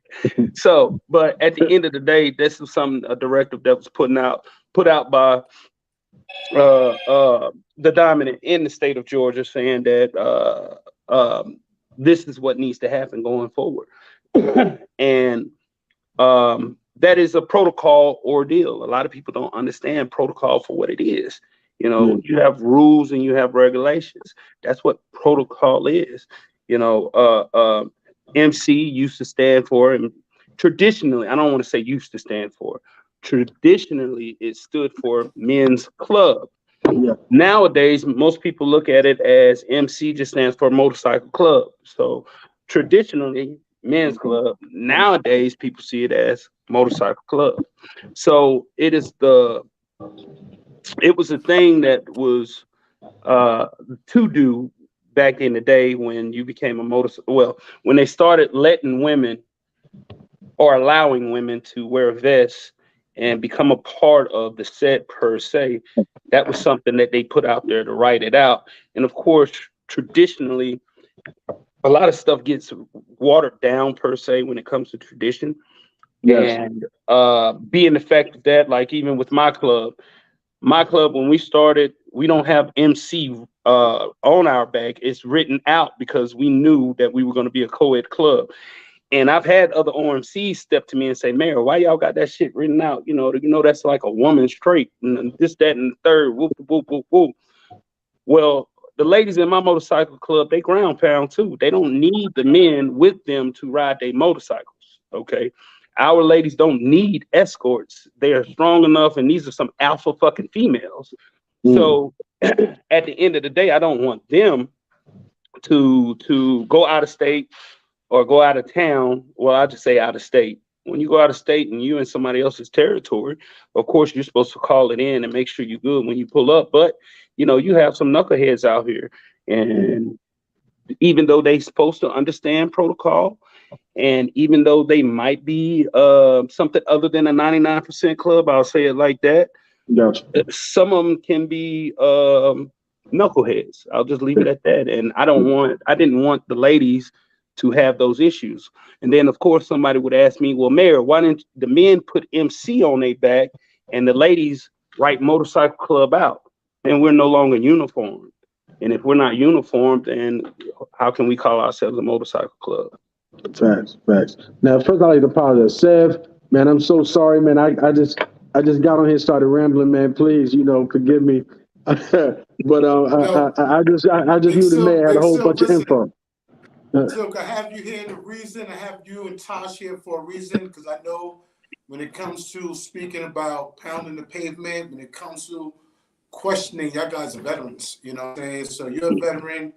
D: So, but at the end of the day, this is a directive that was put out by the dominant in the state of Georgia, saying that this is what needs to happen going forward. And that is a protocol ordeal. A lot of people don't understand protocol for what it is. You know, you have rules and you have regulations. That's what protocol is. You know, MC used to stand for, and traditionally, I don't want to say used to stand for, traditionally, it stood for men's club.
C: Yeah.
D: Nowadays, most people look at it as MC just stands for motorcycle club. So traditionally, men's club. Nowadays, people see it as motorcycle club. So it was a thing that was to do back in the day when you became a motorcycle. Well, when they started letting women or allowing women to wear vests and become a part of the set per se, that was something that they put out there to write it out. And of course, traditionally, a lot of stuff gets watered down per se when it comes to tradition.
C: Yes.
D: And being the fact that, like, even with my club, when we started, we don't have MC on our back. It's written out because we knew that we were going to be a co-ed club. And I've had other OMCs step to me and say, Mayor, why y'all got that shit written out? You know, that's like a woman's trait, and this, that, and the third, whoop, whoop, whoop, whoop. Well, the ladies in my motorcycle club, they ground pound too. They don't need the men with them to ride their motorcycles, okay? Our ladies don't need escorts. They are strong enough, and these are some alpha fucking females. So at the end of the day, I don't want them to go out of state or go out of town. Well, I just say out of state. When you go out of state and you in somebody else's territory, of course, you're supposed to call it in and make sure you're good when you pull up. But, you know, you have some knuckleheads out here. And even though they supposed to understand protocol, and even though they might be something other than a 99% club, I'll say it like that.
C: Gotcha.
D: Some of them can be knuckleheads. I'll just leave it at that. And I didn't want the ladies to have those issues. And then, of course, somebody would ask me, well, Mayor, why didn't the men put MC on their back and the ladies write motorcycle club out? And we're no longer uniformed. And if we're not uniformed, then how can we call ourselves a motorcycle club?
C: Facts. Now, first, I'd like to apologize. Sev, man, I'm so sorry, man. I just got on here and started rambling, man. Please, forgive me. But I just knew the man had a whole bunch of info.
A: Silk, I have you here the reason. I have you and Tosh here for a reason, because I know when it comes to speaking about pounding the pavement, when it comes to questioning, y'all guys are veterans, you know what I'm saying? So you're a veteran,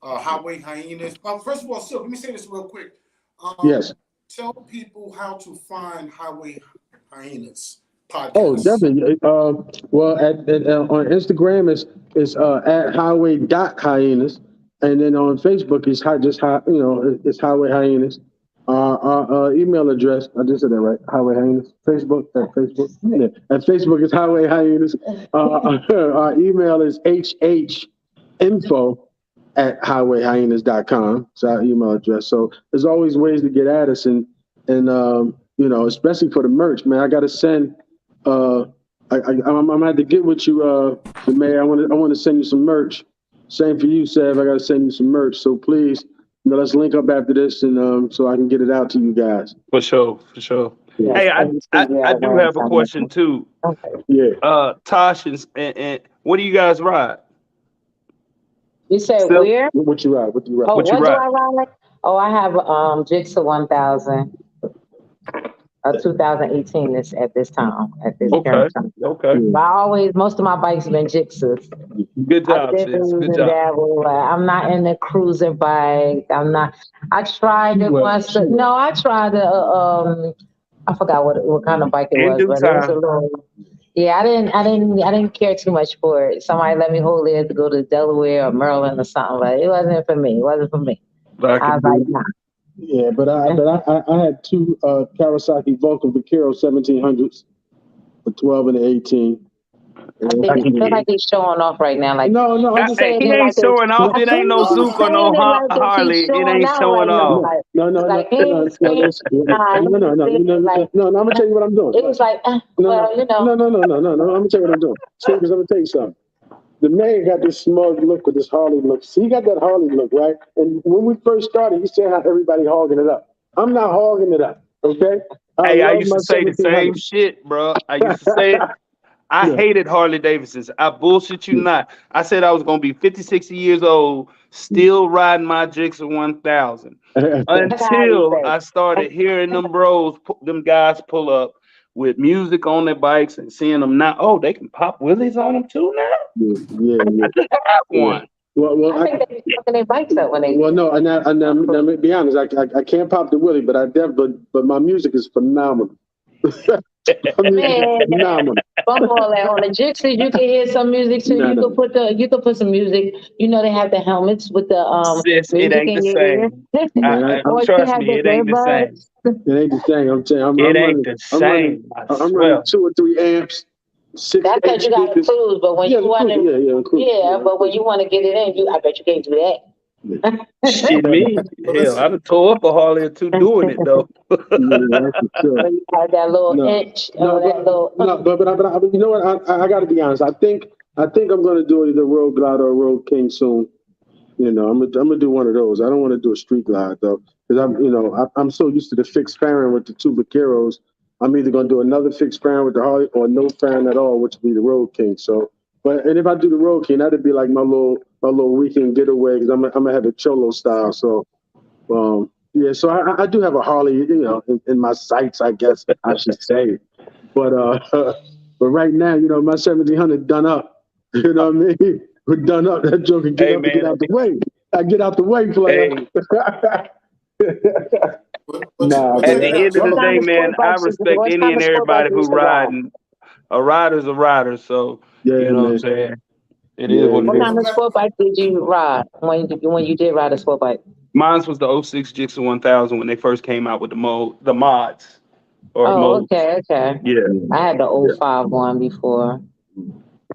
A: Highway Hyenas. First of all, Silk, let me say this real quick.
C: Yes.
A: Tell people how to find Highway Hyenas podcast.
C: Oh, definitely. Well, on Instagram it's at highway.hyenas. And then on Facebook, it's it's Highway Hyenas. Our email address, I just said that right, Highway Hyenas. Facebook. Yeah. At Facebook, it's Highway Hyenas. Our email is hhinfo@highwayhyenas.com. It's our email address. So there's always ways to get at us. And especially for the merch, man. I got to send. I'm gonna have to get with you, the mayor. I want to send you some merch. Same for you, Sav. I got to send you some merch. So please, let's link up after this, and so I can get it out to you guys.
D: For sure, for sure.
B: Yes,
D: Hey,
B: yeah,
D: I do have a question too.
B: Okay.
C: Yeah.
D: Tosh and what do you guys ride?
B: You said
D: Still,
B: where?
C: What you ride? What do you ride?
B: Oh,
D: what you
B: what do
D: ride?
B: I ride? Oh, I have Jigsaw 1000. 2018 is at this time, at this
D: Okay,
B: current time.
D: okay.
B: But most of my bikes have been Jigsaws.
D: Good
B: I
D: job,
B: did
D: sis. Good
B: and
D: job.
B: dabble. I'm not in the cruiser bike. I'm not. I tried it once. No, I tried I forgot what kind of bike it
D: In
B: was,
D: due
B: but it was a
D: time.
B: little. Yeah, I didn't care too much for it. Somebody let me hold it to go to Delaware or Maryland or something, but it wasn't for me. It wasn't for me.
D: But I
B: I
D: can
B: was like,
D: do.
B: nah.
C: Yeah, but I had two Kawasaki Vulcan Vaquero 1700s, the 12 and the 18.
B: I think
D: I
B: I
D: can
B: feel
D: get
B: like
D: it.
B: he's showing off right now. Like
C: No, I'm just
D: Hey,
B: saying
D: he
B: it
D: ain't
B: like it's.
D: showing off.
B: I
D: It
B: feel
D: ain't no
B: like he's
D: Zook or
B: saying
D: no
B: it like if he's
D: Harley. It
B: showing
D: ain't
B: out
D: showing
B: right now.
D: off.
B: Like
C: no,
B: like he ain't saying nah. He ain't saying it like
C: I'm gonna tell you what I'm doing.
B: it was like well, you know.
C: No. I'm gonna tell you what I'm doing. See, because I'm gonna tell you something. The man got this smug look with this Harley look. See, he got that Harley look, right? And when we first started, he said how everybody hogging it up. I'm not hogging it up, okay? I
D: Hey, I
C: love
D: used
C: my
D: to say the same
C: 1700.
D: shit, bro. I used to say it. I
C: Yeah.
D: hated Harley Davidsons. I bullshit you not. I said I was gonna be 50, 60 years old, still riding my Jigsaw 1000
B: That's how he
D: until
B: said.
D: I started hearing them guys pull up with music on their bikes and seeing them now. Oh, they can pop wheelies on them too now.
C: Yeah.
D: I just have one.
C: Well,
B: I think they be fucking their bikes up when they.
C: well, no, and let me be honest. I can't pop the Willie, but but my music is phenomenal. My music is
B: Man,
C: phenomenal.
B: bump all that on the Jixie. You can hear some music too.
C: No, no.
B: You could put some music. You know they have the helmets with the
D: Sis, it
B: music
D: ain't the
B: in your ear.
D: same.
C: Man,
B: Or you
D: Trust
B: have
D: me,
B: the
D: it ain't the same.
B: earbuds.
C: it ain't the thing. I'm saying
D: It ain't the same. I
C: I'm running
D: swear.
C: 2 or 3 amps, 6
B: That's
C: 8
B: because you got to
C: speakers.
B: cruise. But when
C: Yeah,
B: you
C: the
B: want
C: cruiser.
B: to,
C: Yeah, cruiser.
B: yeah. But when you want to get it in, I bet you can't do that.
D: Shit, me.
A: But
D: Hell,
A: listen,
D: I'd have tore up a Harley or two doing it though.
C: Yeah, that's for sure.
B: When you have that little
C: No,
B: inch or that little.
C: but you know what? I got to be honest. I think I'm going to do either Road Glide or Road King soon. I'm gonna do one of those. I don't want to do a street glide though, because I'm so used to the fixed fairing with the 2 Vaqueros. I'm either gonna do another fixed fairing with the Harley or no fairing at all, which would be the Road King. So, and if I do the Road King, that'd be like my little weekend getaway because I'm gonna have a cholo style. So, yeah. So I do have a Harley, in my sights, I guess I should say. But but right now, my 1700 done up. You know what I mean? We're done up. That joke can get
D: Hey
C: up and get
D: man,
C: out the way. I get out the way, player.
D: hey.
C: Nah,
D: At
C: but
D: the end of
B: What
D: the
B: kind
D: day,
B: of
D: man,
B: sport
D: I
B: bikes?
D: respect
B: What
D: any
B: kind
D: and
B: of sport bike
D: everybody
B: you
D: who
B: used to ride?
D: riding. A rider's a rider, so
C: yeah,
D: you know what I'm
C: man.
D: saying. It is
C: Yeah,
D: what it
B: What
C: man.
D: is.
B: kind of sport bike did you ride when you did ride a sport bike?
D: Mine was the '06 Jixon 1000 when they first came out with the mods or
B: Oh,
D: modes.
B: okay.
D: Yeah,
B: I had the
D: yeah,
B: '05 one before.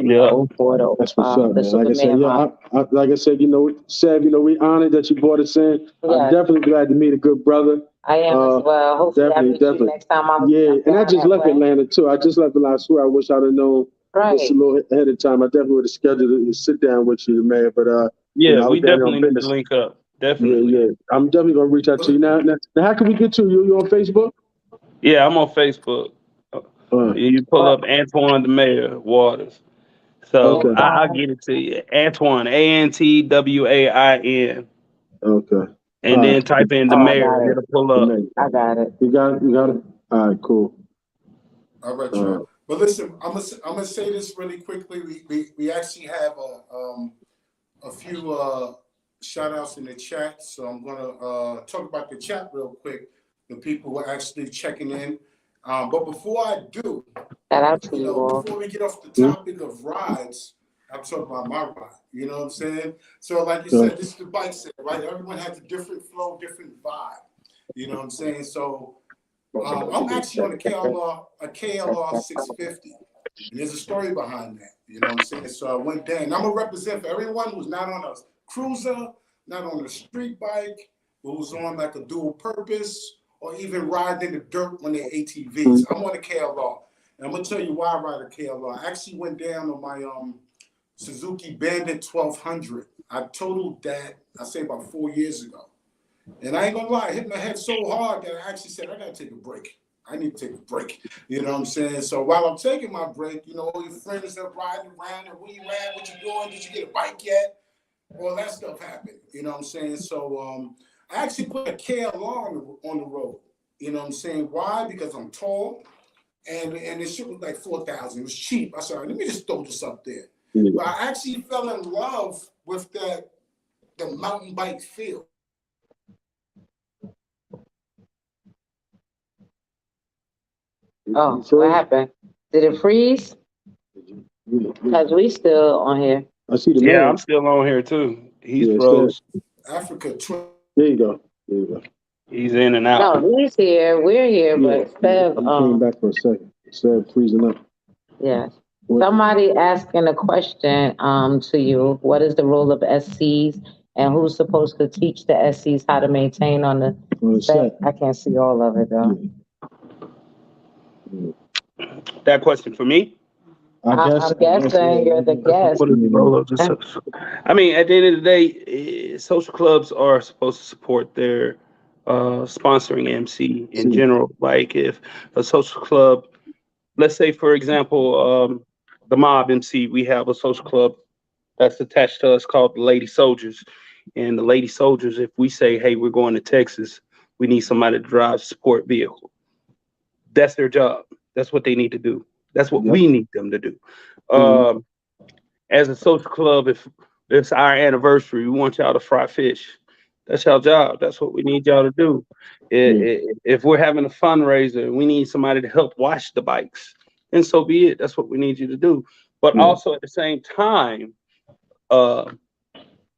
D: yeah.
B: '04 to
C: That's what's
B: '05,
C: up,
B: the
C: man. Like I said,
B: Superman model.
C: like I said, Seb, we honored that you brought us in. I'm
B: Yes,
C: definitely glad to meet a good brother.
B: I am as well. Hopefully I meet you
C: Definitely.
B: next time I'm
C: Yeah, and I
B: down
C: just
B: that
C: left
B: way.
C: Atlanta too. I just left Atlanta. I swear, I wish I'd have known just a
B: Right.
C: little ahead of time. I definitely would have scheduled to sit down with you, man. But
D: Yeah,
C: I was
D: we
C: down here on
D: definitely need to
C: business.
D: link up.
C: Yeah,
D: Definitely.
C: yeah. I'm definitely gonna reach out to you now. How can we get to you? You on Facebook?
D: Yeah, I'm on Facebook.
C: Uh,
D: You pull up Antoine the Mayor Waters. So
C: okay,
D: I'll
B: Antoine.
D: get it to you. Antoine, ANTWAIN.
C: okay.
D: And
C: All right.
D: then type in the
B: Oh, I
D: mayor.
B: got it.
D: It'll pull
C: The
D: up.
C: man.
B: I got it.
C: You got it. You got it. All right, cool.
A: all right,
C: All right.
A: y'all. But listen, I'm gonna say this really quickly. We actually have a few shout outs in the chat, so I'm gonna talk about the chat real quick. The people who are actually checking in. But before I do,
B: Shout out to you all.
A: before we get off the topic of rides, I'm talking about my ride. You know what I'm saying? So, like you said, this is the bike set, right? Everyone has a different flow, different vibe. You know what I'm saying? So, I'm actually on a KLR 650. And there's a story behind that. You know what I'm saying? So I went there, and I'm gonna represent for everyone who's not on a cruiser, not on a street bike, but who's on like a dual purpose, or even riding in the dirt on their ATVs. I'm on a KLR. And I'm gonna tell you why I ride a KLR. I actually went down on my Suzuki Bandit 1200. I totaled that, I say about 4 years ago. And I ain't gonna lie, I hit my head so hard that I actually said, I gotta take a break. I need to take a break. You know what I'm saying? So while I'm taking my break, you know, all your friends are riding around and where you at, what you doing, did you get a bike yet? All that stuff happened. You know what I'm saying? So I actually put a KLR on the road. You know what I'm saying? Why? Because I'm tall and this shit was like 4,000. It was cheap. I said, let me just throw this up there. But I actually fell in love with the mountain bike feel.
B: Oh, what happened? Did it freeze? Because we still on here.
C: I see the
D: Yeah,
C: man.
D: I'm still on here too. He's
C: Yeah,
D: froze.
A: Africa.
C: There you go. There you go.
D: He's in and out.
B: No, he's here. We're here,
C: Yeah,
B: but Steph,
C: I came back for a second. Instead of freezing up.
B: yes. Somebody asking a question to you. What is the role of SCs and who's supposed to teach the SCs how to maintain on the set? I can't see all of it though.
D: That question for me?
B: I'm guessing you're the guest.
D: What is the role of the social? I mean, at the end of the day, social clubs are supposed to support their sponsoring MC in general. Like if a social club, let's say for example, the Mob MC, we have a social club that's attached to us called the Lady Soldiers. And the Lady Soldiers, if we say, hey, we're going to Texas, we need somebody to drive support vehicle. That's their job. That's what they need to do. That's what we need them to do. As a social club, if it's our anniversary, we want y'all to fry fish. That's y'all job. That's what we need y'all to do. If we're having a fundraiser, we need somebody to help wash the bikes. And so be it. That's what we need you to do. But also at the same time,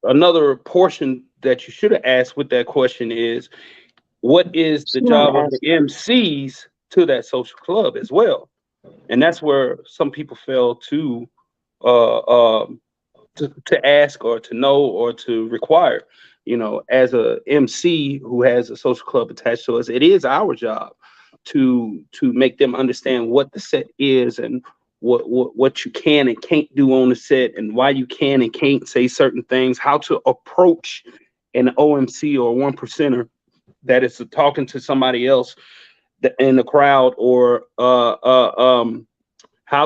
D: another portion that you should have asked with that question is, what is the job of the MCs to that social club as well? And that's where some people fail to ask or to know or to require. You know, as a MC who has a social club attached to us, it is our job to make them understand what the set is and what you can and can't do on the set and why you can and can't say certain things, how to approach an OMC or one percenter that is talking to somebody else in the crowd, or how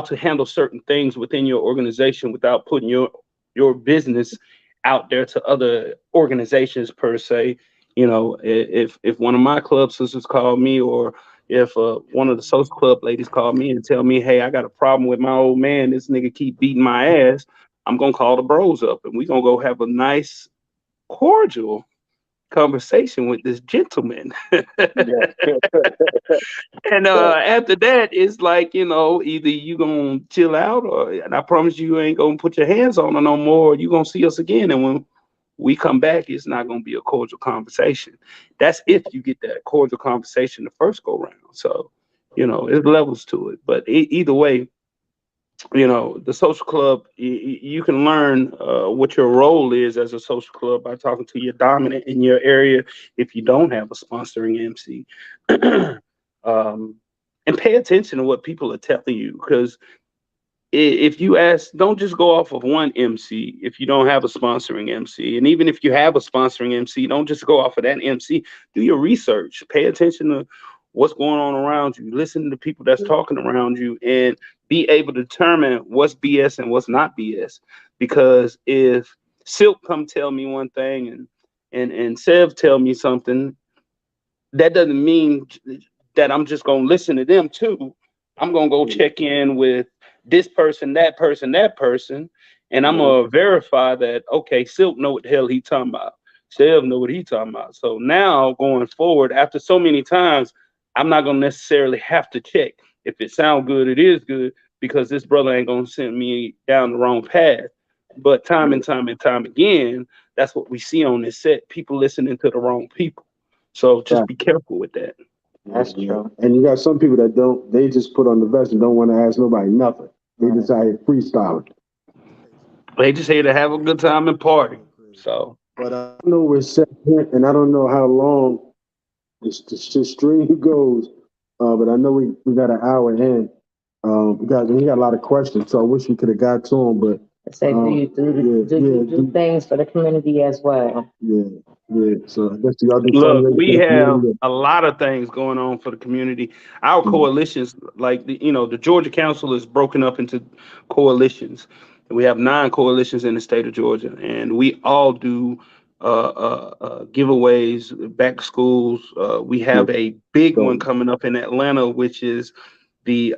D: to handle certain things within your organization without putting your business out there to other organizations per se. You know, if one of my club sisters called me, or if one of the social club ladies called me and tell me, hey, I got a problem with my old man, this nigga keep beating my ass, I'm gonna call the bros up and we gonna go have a nice, cordial conversation with this gentleman. And after that, it's like, you know, either you gonna chill out, or, and I promise you ain't gonna put your hands on her no more, or you gonna see us again. And when we come back, it's not gonna be a cordial conversation. That's if you get that cordial conversation the first go round. So, you know, there's levels to it. But either way, you know, the social club, you can learn what your role is as a social club by talking to your dominant in your area if you don't have a sponsoring MC. And pay attention to what people are telling you, because if you ask, don't just go off of one MC if you don't have a sponsoring MC. And even if you have a sponsoring MC, don't just go off of that MC. Do your research. Pay attention to what's going on around you. Listen to the people that's talking around you and be able to determine what's BS and what's not BS. Because if Silk come tell me one thing and Sev tell me something, that doesn't mean that I'm just going to listen to them too. I'm going to go check in with this person, that person, and I'm going to verify that, okay, Silk know what the hell he talking about. Sev know what he talking about. So now going forward, after so many times, I'm not going to necessarily have to check. If it sounds good, it is good, because this brother ain't going to send me down the wrong path. But time and time again, that's what we see on this set. People listening to the wrong people. So just be careful with that.
B: That's true.
C: And you got some people that don't, they just put on the vest and don't want to ask nobody nothing. They decide freestyling.
D: They just here to have a good time and party. So,
C: but I know we're set, and I don't know how long the stream goes. But I know we got an hour in. We got a lot of questions, so I wish we could have got to them. But
B: Say, do you do things for the community as well?
C: Yeah. So I guess y'all do
D: Look,
C: fundraising
D: we
C: for the
D: have
C: community.
D: a lot of things going on for the community. Our coalitions, like the Georgia Council, is broken up into coalitions. We have 9 coalitions in the state of Georgia, and we all do giveaways, back to schools. We have a big one coming up in Atlanta, which is the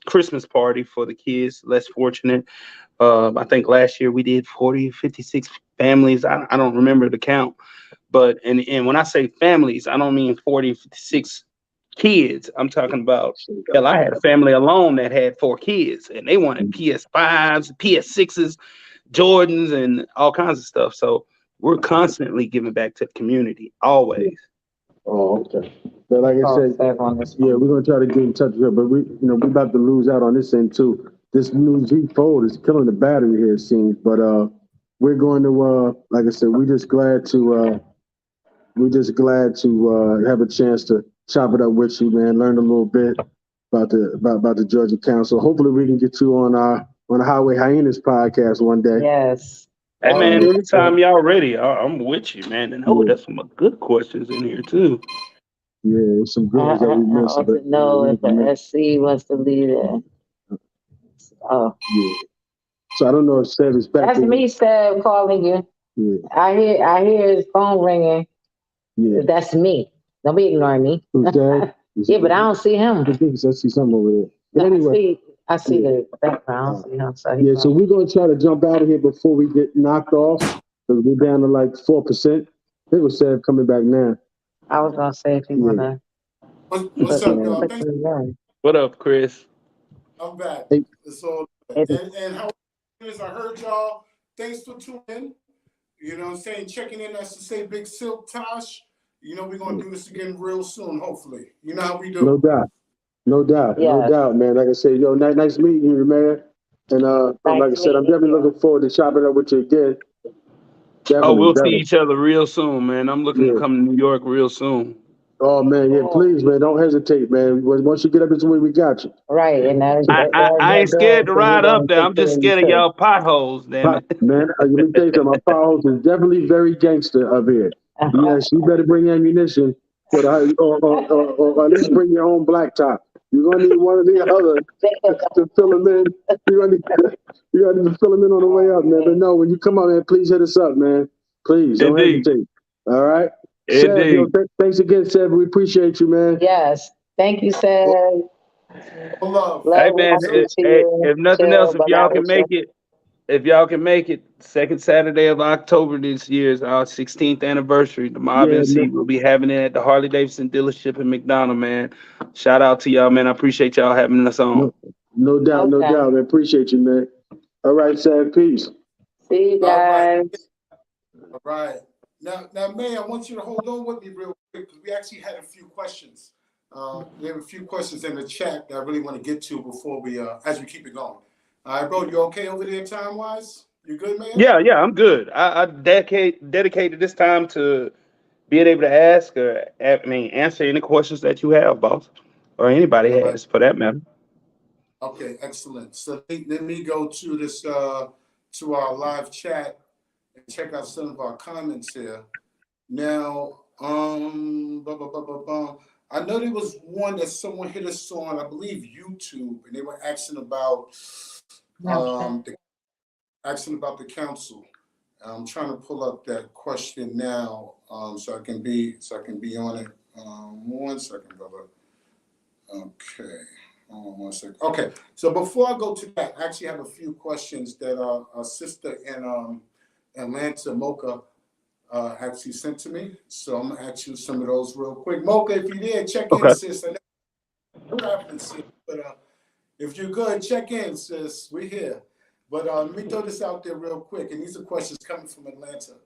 D: Christmas party for the kids less fortunate. I think last year we did 40, 56 families. I don't remember the count. But and when I say families, I don't mean 40, 56 kids. I'm talking about, hell, I had a family alone that had 4 kids, and they wanted PS5s, PS6s, Jordans, and all kinds of stuff. So we're constantly giving back to the community, always.
C: Oh, okay. But like I said, we're gonna try to get in touch with her, but we're about to lose out on this end too. This new Z Fold is killing the battery here, it seems. But we're going to like I said, we're just glad to have a chance to chop it up with you, man. Learn a little bit about the Georgia Council. Hopefully, we can get you on the Highway Hyenas podcast one day.
B: Yes.
D: Hey man, anytime y'all ready, I'm with you, man. And there's some good questions in here too.
C: Yeah, some good ones that we missed.
B: I want to know if the SC wants to lead it. Oh,
C: yeah. So I don't know if Seb is back.
B: That's me, Seb, calling you.
C: Yeah.
B: I hear his phone ringing. Yeah. That's me. Don't be ignoring me. Yeah, but I don't see him.
C: I see something over there. But anyway,
B: I see the background.
C: So we're gonna try to jump out of here before we get knocked off, because we're down to like 4%. I think we're Seb coming back now.
B: I was gonna say if you wanna.
A: What's up, y'all?
D: What up, Chris?
A: I'm back.
C: Hey.
A: It's all good. And how is I heard y'all. Thanks for tuning in. You know what I'm saying? Checking in, as to say, Big Silk Tosh. You know, we're going to do this again real soon, hopefully. You know how we do.
C: No doubt, man. Like I said, nice meeting you, man. And like I said, I'm definitely looking forward to chopping up with you again. Definitely,
D: we'll see each other real soon, man. I'm looking to come to New York real soon.
C: Oh man, yeah, please, man, don't hesitate, man. Once you get up this way, we got you.
B: Right, and
D: I ain't scared to ride up there. I'm just scared of y'all potholes, damn it.
C: Man, let me tell you something. My potholes is definitely very gangster up here. Yes, you better bring ammunition, or at least bring your own blacktop. You're gonna need one or the other to fill them in. You're gonna need to fill them in on the way up, man. But no, when you come up, man, please hit us up, man. Please don't hesitate. All right. Seb, thanks again, Seb. We appreciate you, man.
B: Yes. Thank you, Seb.
A: Love.
D: Hey, man, if nothing else, if y'all can make it, second Saturday of October this year is our 16th anniversary. The Mob MC will be having it at the Harley Davidson dealership in McDonough, man. Shout out to y'all, man. I appreciate y'all having us on.
C: No doubt, man. Appreciate you, man. All right, Seb. Peace.
B: See you guys.
A: All right. Now, May, I want you to hold on with me real quick, because we actually had a few questions. We have a few questions in the chat that I really want to get to before we, as we keep it going. All right, bro, you okay over there time-wise? You good, man?
D: Yeah, I'm good. I dedicated this time to being able to ask or, answer any questions that you have, boss, or anybody has, for that matter.
A: Okay, excellent. So let me go to this, to our live chat and check out some of our comments here. Now, I know there was one that someone hit us on, I believe YouTube, and they were asking about the council. I'm trying to pull up that question now, so I can be on it. 1 second, brother. Okay. 1 second. Okay. So before I go to that, I actually have a few questions that our sister in Atlanta, Mocha, actually sent to me. So I'm gonna ask you some of those real quick. Mocha, if you did, check in, sis. I know what happened, sis, but if you're good, check in, sis. We're here. But let me throw this out there real quick, and these are questions coming from Atlanta.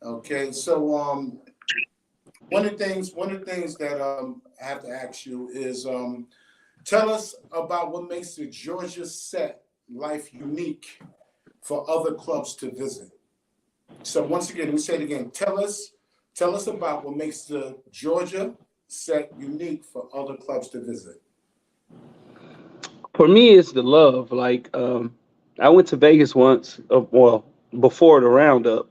A: Okay, so one of the things that I have to ask you is tell us about what makes the Georgia set life unique for other clubs to visit. So once again, let me say it again. Tell us Tell us about what makes the Georgia set unique for other clubs to visit.
D: For me, it's the love. Like, I went to Vegas once, well, before the roundup,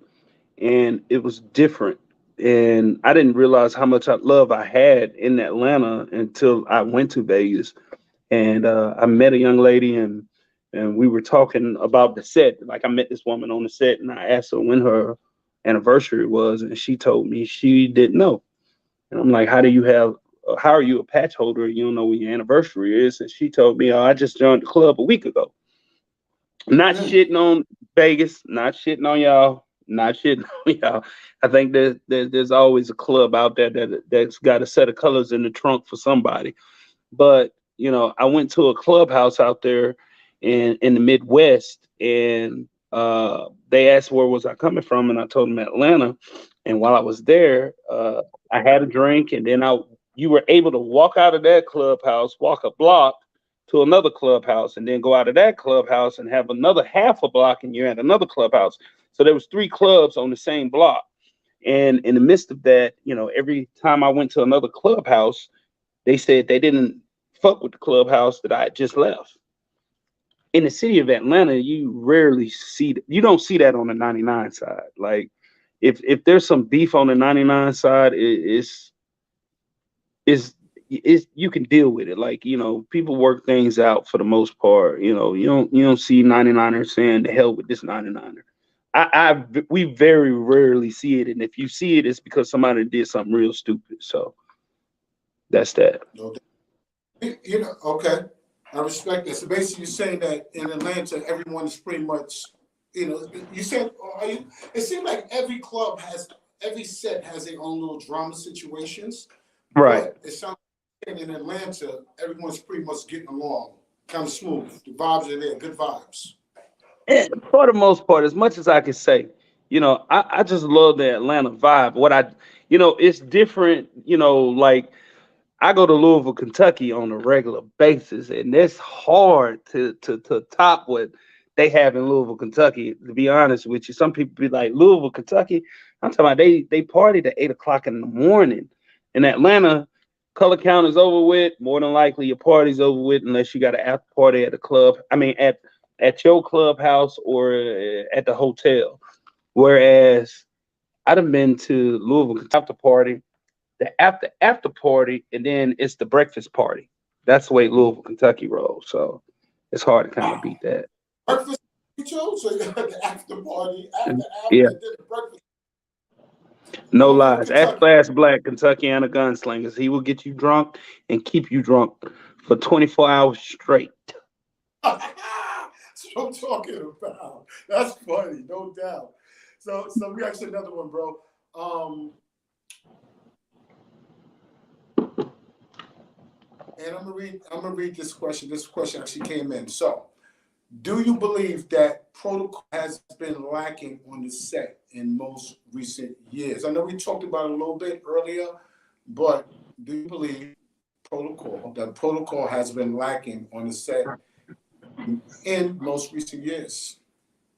D: and it was different. And I didn't realize how much love I had in Atlanta until I went to Vegas. And I met a young lady, and we were talking about the set. Like, I met this woman on the set, and I asked her when her anniversary was, and she told me she didn't know. And I'm like, how are you a patch holder and you don't know when your anniversary is? And she told me, oh, I just joined the club a week ago. Not shitting on Vegas, not shitting on y'all, not shitting on y'all. I think there's always a club out there that's got a set of colors in the trunk for somebody. But I went to a clubhouse out there in the Midwest, and they asked where was I coming from, and I told them Atlanta. And while I was there, I had a drink, and then you were able to walk out of that clubhouse, walk a block to another clubhouse, and then go out of that clubhouse and have another half a block, and you're at another clubhouse. So there was 3 clubs on the same block. And in the midst of that, every time I went to another clubhouse, they said they didn't fuck with the clubhouse that I had just left. In the city of Atlanta, you rarely see that. You don't see that on the 99 side. Like, if there's some beef on the 99 side, it's you can deal with it. Like, people work things out for the most part. You don't see 99ers saying the hell with this 99er. We very rarely see it, and if you see it, it's because somebody did something real stupid. So that's that.
A: Okay, I respect that. So basically, you're saying that in Atlanta, everyone is pretty much, you said, it seems like every set has their own little drama situations.
D: Right.
A: But it sounds like in Atlanta, everyone's pretty much getting along, kind of smooth. The vibes are there, good vibes.
D: And for the most part, as much as I can say, I just love the Atlanta vibe. It's different, like, I go to Louisville, Kentucky on a regular basis, and it's hard to top what they have in Louisville, Kentucky. To be honest with you, some people be like, Louisville, Kentucky. I'm talking about they party at 8 o'clock in the morning. In Atlanta, color count is over with. More than likely, your party's over with unless you got an after party at the club. I mean, at your clubhouse or at the hotel. Whereas I'd have been to Louisville after party, the after party, and then it's the breakfast party. That's the way Louisville, Kentucky rolls. So it's hard to kind of beat that.
A: Breakfast, so you got the after party,
D: Yeah.
A: then the breakfast.
D: No lies. Ask Class Black, Kentuckiana Gunslingers. He will get you drunk and keep you drunk for 24 hours straight.
A: That's what I'm talking about. That's funny, no doubt. So we actually another one, bro. And I'm gonna read this question. This question actually came in. So, do you believe that protocol has been lacking on the set in most recent years? I know we talked about it a little bit earlier, but do you believe protocol has been lacking on the set in most recent years?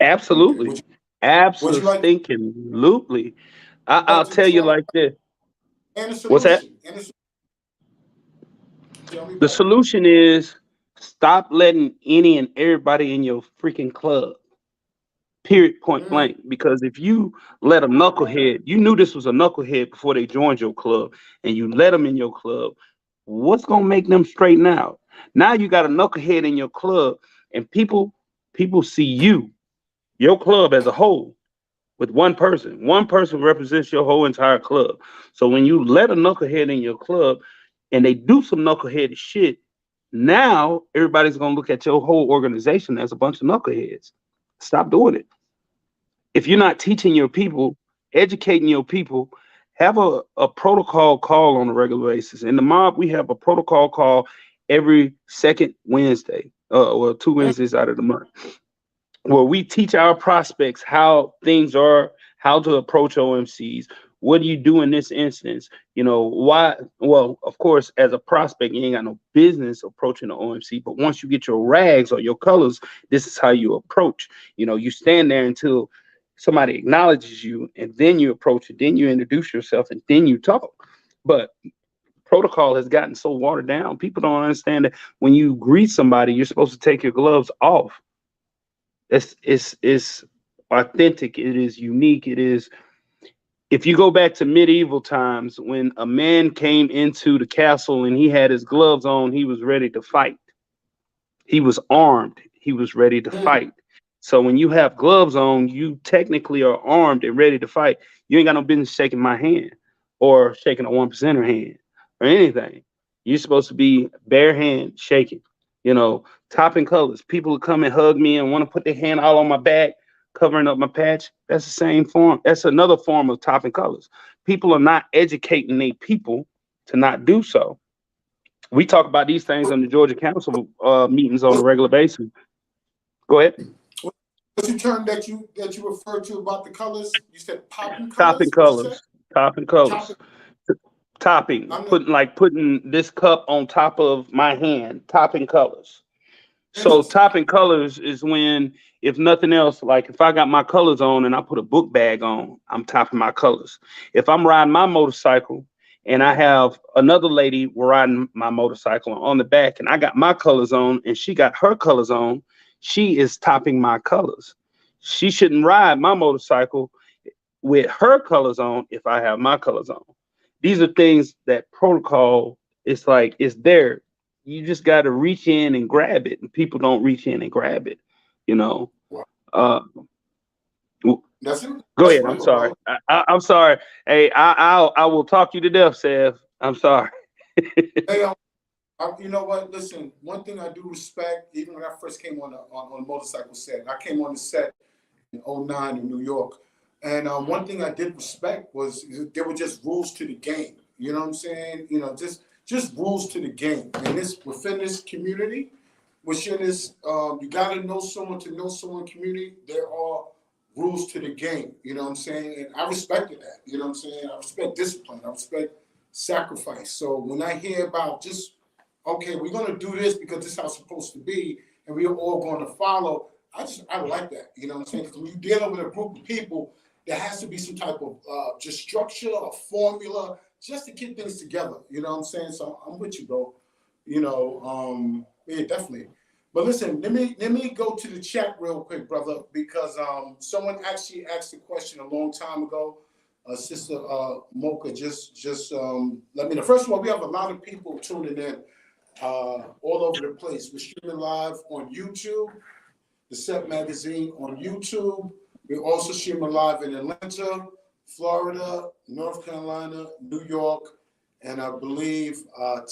D: Absolutely.
A: Okay.
D: Absolutely. I'll tell you like this. What's that? The solution is stop letting any and everybody in your freaking club. Period, point blank. Because if you let a knucklehead, you knew this was a knucklehead before they joined your club, and you let them in your club, what's gonna make them straighten out? Now you got a knucklehead in your club, and people see your club as a whole with one person. One person represents your whole entire club. So when you let a knucklehead in your club and they do some knuckleheaded shit, now everybody's gonna look at your whole organization as a bunch of knuckleheads. Stop doing it. If you're not teaching your people, educating your people, have a protocol call on a regular basis. In the mob, we have a protocol call every second Wednesday, or 2 Wednesdays out of the month, where we teach our prospects how things are, how to approach OMCs. What do you do in this instance? Why? Well, of course, as a prospect, you ain't got no business approaching the OMC. But once you get your rags or your colors, this is how you approach. You stand there until somebody acknowledges you, and then you approach it, then you introduce yourself, and then you talk. But protocol has gotten so watered down. People don't understand that when you greet somebody, you're supposed to take your gloves off. It's authentic. It is unique. It is. If you go back to medieval times, when a man came into the castle and he had his gloves on, he was ready to fight. He was armed. He was ready to fight. So when you have gloves on, you technically are armed and ready to fight. You ain't got no business shaking my hand or shaking a 1%er hand or anything. You're supposed to be bare hand shaking, topping colors. People will come and hug me and want to put their hand all on my back, covering up my patch. That's the same form. That's another form of topping colors. People are not educating their people to not do so. We talk about these things on the Georgia Council meetings on a regular basis. Go ahead.
A: What's the term that you referred to about the colors? You said popping colors?
D: Topping colors. Topping colors. Topping. Putting this cup on top of my hand. Topping colors. So topping colors is when, if nothing else, like if I got my colors on and I put a book bag on, I'm topping my colors. If I'm riding my motorcycle and I have another lady riding my motorcycle on the back and I got my colors on and she got her colors on, she is topping my colors. She shouldn't ride my motorcycle with her colors on if I have my colors on. These are things that protocol is like, it's there. You just got to reach in and grab it, and people don't reach in and grab it.
A: That's it.
D: Go ahead. I'm sorry. I'm sorry. Hey, I will talk you to death, Sev. I'm sorry.
A: Hey, you know what? Listen, one thing I do respect, even when I first came on a motorcycle set, I came on the set in 2009 in New York, and one thing I did respect was there were just rules to the game. You know what I'm saying? Just rules to the game. And within this community, within this, you got to know someone to know someone community. There are rules to the game. You know what I'm saying? And I respected that. You know what I'm saying? I respect discipline. I respect sacrifice. So when I hear about okay, we're going to do this because this is how it's supposed to be, and we're all going to follow, I like that. You know what I'm saying? Because when you're dealing with a group of people, there has to be some type of just structure or formula just to keep things together. You know what I'm saying? So I'm with you, bro. Yeah, definitely. But listen, let me go to the chat real quick, brother, because someone actually asked a question a long time ago. Sister Mocha just let me know. First of all, we have a lot of people tuning in all over the place. We're streaming live on YouTube, the Set Magazine on YouTube. We're also streaming live in Atlanta, Florida, North Carolina, New York, and I believe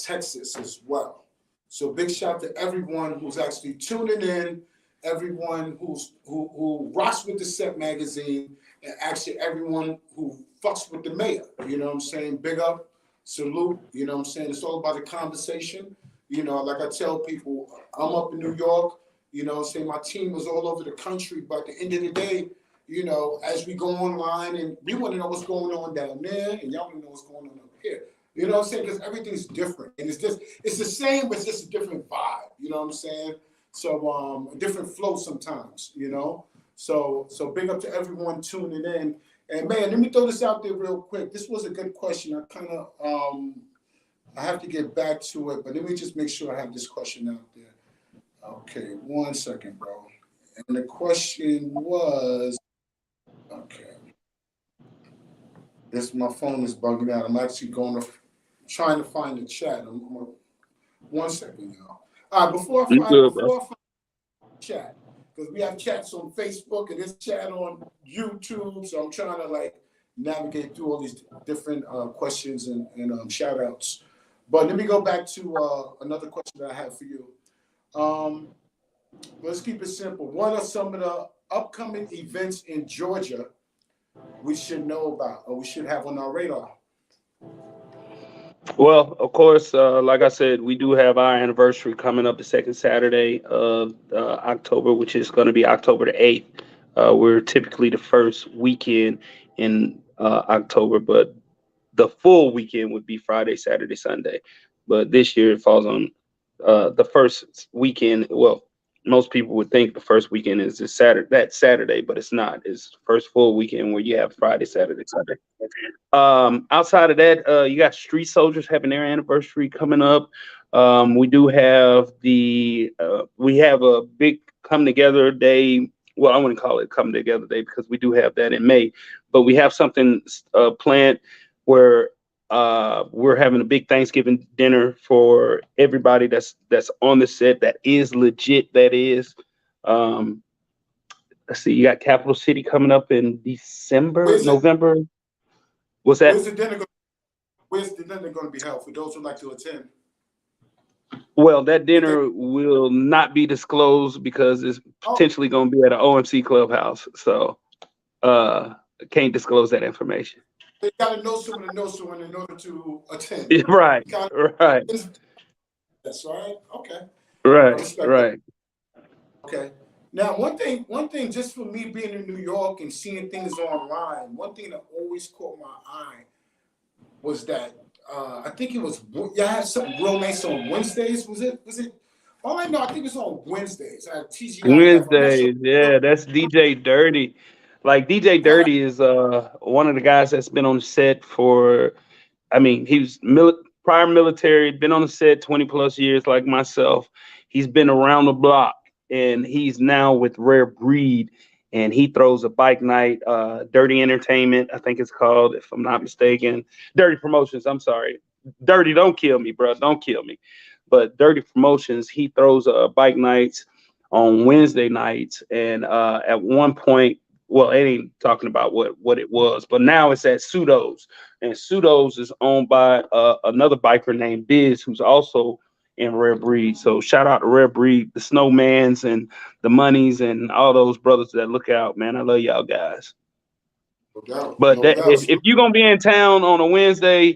A: Texas as well. So big shout out to everyone who's actually tuning in, everyone who rocks with the Set Magazine, and actually everyone who fucks with the mayor. You know what I'm saying? Big up, salute. You know what I'm saying? It's all about a conversation. Like I tell people, I'm up in New York. You know what I'm saying? My team is all over the country, but at the end of the day, as we go online and we want to know what's going on down there, and y'all want to know what's going on up here. You know what I'm saying? Because everything's different, and it's the same, but it's just a different vibe. You know what I'm saying? So a different flow sometimes. So big up to everyone tuning in. And man, let me throw this out there real quick. This was a good question. I have to get back to it, but let me just make sure I have this question out there. Okay, 1 second, bro. And the question was, okay. My phone is bugging out. I'm actually trying to find the chat. 1 second, y'all. All right, before I find the chat, because we have chats on Facebook and this chat on YouTube, so I'm trying to navigate through all these different questions and shout outs. But let me go back to another question that I have for you. Let's keep it simple. What are some of the upcoming events in Georgia we should know about or we should have on our radar?
D: Well, of course, like I said, we do have our anniversary coming up the second Saturday of October, which is going to be October the 8th. We're typically the first weekend in October, but the full weekend would be Friday, Saturday, Sunday. But this year it falls on the first weekend. Well, most people would think the first weekend is this Saturday, but it's not. It's the first full weekend where you have Friday, Saturday, Sunday. Outside of that, you got Street Soldiers having their anniversary coming up. We do have we have a big come together day. Well, I wouldn't call it come together day because we do have that in May, but we have something planned where we're having a big Thanksgiving dinner for everybody that's on the set that is legit. That is, let's see, you got Capital City coming up in December, November. What's that?
A: Where's the dinner going to be held for those who like to attend?
D: Well, that dinner will not be disclosed because it's potentially going to be at an OMC clubhouse. So can't disclose that information.
A: They got to know someone to know someone in order to attend.
D: Right.
A: That's right. Okay.
D: Right.
A: That. Okay. Now, one thing, just for me being in New York and seeing things online, one thing that always caught my eye was that I think it was had something real nice on Wednesdays. Was it? All I know, I think it's on Wednesdays.
D: Wednesdays, yeah, that's DJ Dirty. Like DJ Dirty is one of the guys that's been on the set for. I mean, he was prior military, been on the set 20 plus years, like myself. He's been around the block, and he's now with Rare Breed, and he throws a bike night, Dirty Entertainment, I think it's called, if I'm not mistaken. Dirty Promotions, I'm sorry. Dirty, don't kill me, bro. Don't kill me. But Dirty Promotions, he throws bike nights on Wednesday nights. And at one point, well, it ain't talking about what it was, but now it's at Pseudos. And Pseudos is owned by another biker named Biz, who's also in Rare Breed. So shout out to Rare Breed, the Snowmans and the Monies and all those brothers that look out, man. I love y'all guys. But if you're going to be in town on a Wednesday,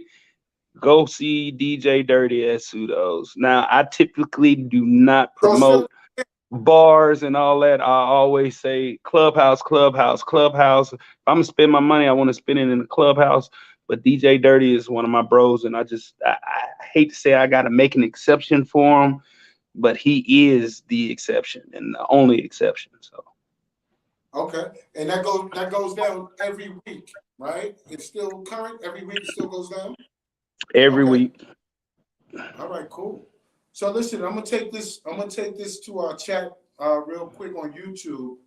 D: go see DJ Dirty at Pseudos. Now, I typically do not promote bars and all that. I always say clubhouse. If I'm going to spend my money, I want to spend it in the clubhouse. But DJ Dirty is one of my bros, and I hate to say I got to make an exception for him, but he is the exception and the only exception. So.
A: Okay, and that goes down every week, right? It's still current. Every week it still goes down.
D: Every week.
A: All right, cool. So listen, I'm gonna take this to our chat real quick on YouTube.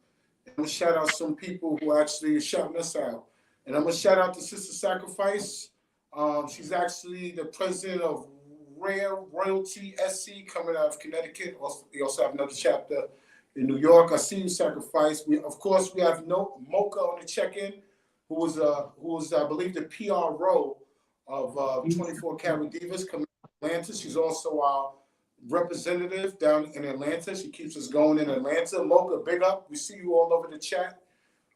A: I'm gonna shout out some people who actually are shouting us out. And I'm gonna shout out to Sister Sacrifice. She's actually the president of Rare Royalty SC coming out of Connecticut. We also have another chapter in New York. I see you, Sacrifice. Of course we have Mocha on the check-in, who was I believe the PRO of 24 Karat Divas coming from Atlanta. She's also our representative down in Atlanta. She keeps us going in Atlanta. Mocha, big up. We see you all over the chat.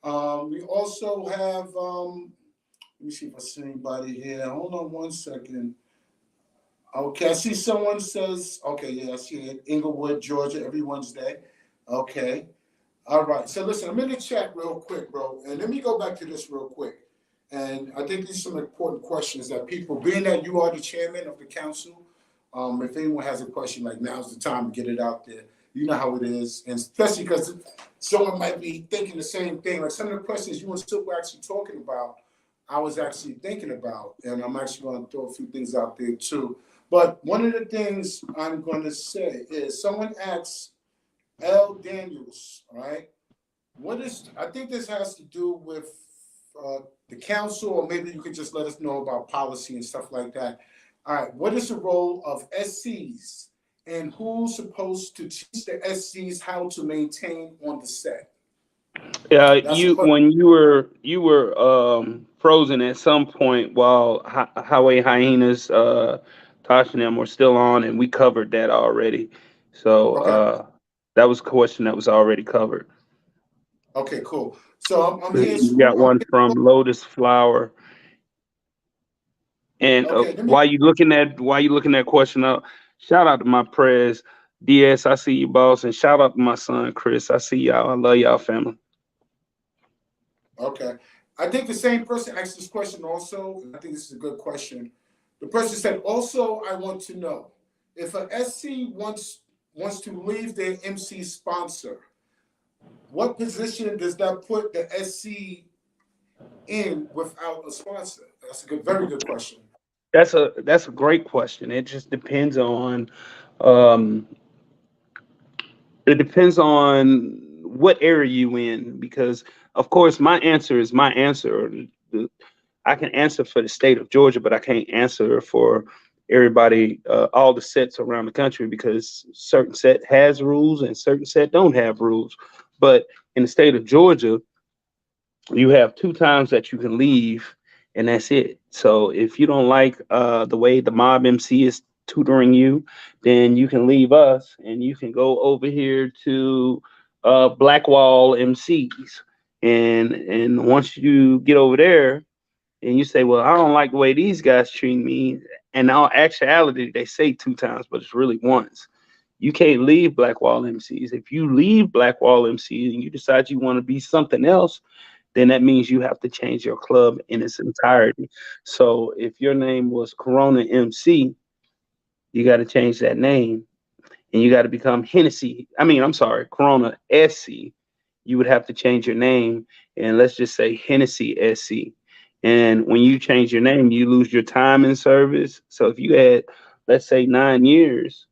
A: We also have, let me see if I see anybody here. Hold on one second. Okay, I see someone says, okay, yeah, I see it. Inglewood, Georgia, every Wednesday. Okay. All right. So listen, I'm in the chat real quick, bro. And let me go back to this real quick. And I think these are some important questions that people, being that you are the chairman of the council, if anyone has a question, like now's the time to get it out there. You know how it is. And especially because someone might be thinking the same thing. Like some of the questions you and Silk were actually talking about, I was actually thinking about. And I'm actually going to throw a few things out there too. But one of the things I'm going to say is someone asks L. Daniels, all right? I think this has to do with the council, or maybe you could just let us know about policy and stuff like that. All right, what is the role of SCs and who's supposed to teach the SCs how to maintain on the set?
D: Yeah, when you were frozen at some point while Highway Hyenas, Tosh and them were still on, and we covered that already. So that was a question that was already covered.
A: Okay, cool. So I'm here.
D: You got one from Lotus Flower. And while you looking that question up, shout out to my prez, DS. I see you, boss, and shout out to my son Chris. I see y'all. I love y'all, family.
A: Okay, I think the same person asked this question also. And I think this is a good question. The person said, also, I want to know if a SC wants wants to leave their MC sponsor, what position does that put the SC in without a sponsor? That's a good, very good question.
D: That's a great question. It just depends on um, it depends on what area you in, because of course my answer is my answer. I can answer for the state of Georgia, but I can't answer for everybody, all the sets around the country, because certain set has rules and certain set don't have rules. But in the state of Georgia, you have 2 times that you can leave, and that's it. So if you don't like the way the mob MC is tutoring you, then you can leave us and you can go over here to Blackwall MCs. And once you get over there and you say, well, I don't like the way these guys treat me, and now actuality they say 2 times, but it's really once. You can't leave Blackwall MCs. If you leave Blackwall MCs and you decide you want to be something else, then that means you have to change your club in its entirety. So if your name was Corona MC, you got to change that name and you got to become Hennessy. I mean, I'm sorry, Corona SC. You would have to change your name and let's just say Hennessy SC. And when you change your name, you lose your time in service. So if you had, let's say, 9 years,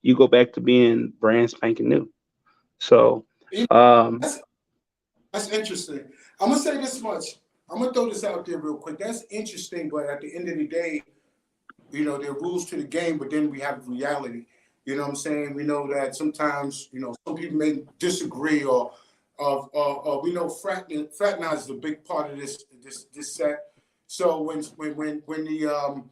D: you go back to being brand spanking new. So,
A: That's interesting. I'm gonna say this much. I'm gonna throw this out there real quick. That's interesting, but at the end of the day, you know, there are rules to the game, but then we have reality. You know what I'm saying? We know that sometimes, you know, some people may disagree or we know fraternize is a big part of this set. So when the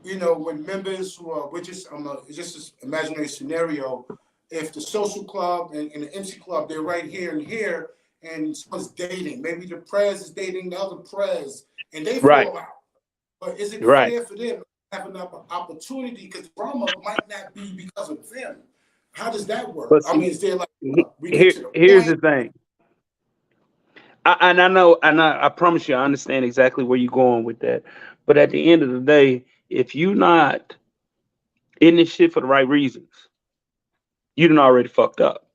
A: you know, when members who are, which is just an imaginary scenario, if the social club and the MC club, they're right here and here, and someone's dating, maybe the prez is dating the other prez, and they
D: right,
A: fall out. But is it
D: right.
A: fair for them to have an opportunity? Because drama might not be because of them. How does that work?
D: But
A: I
D: see,
A: mean, is there like we get to the
D: here's the
A: point?
D: thing. And I know, and I promise you, I understand exactly where you're going with that. But at the end of the day, if you're not in this shit for the right reasons, you done already fucked up.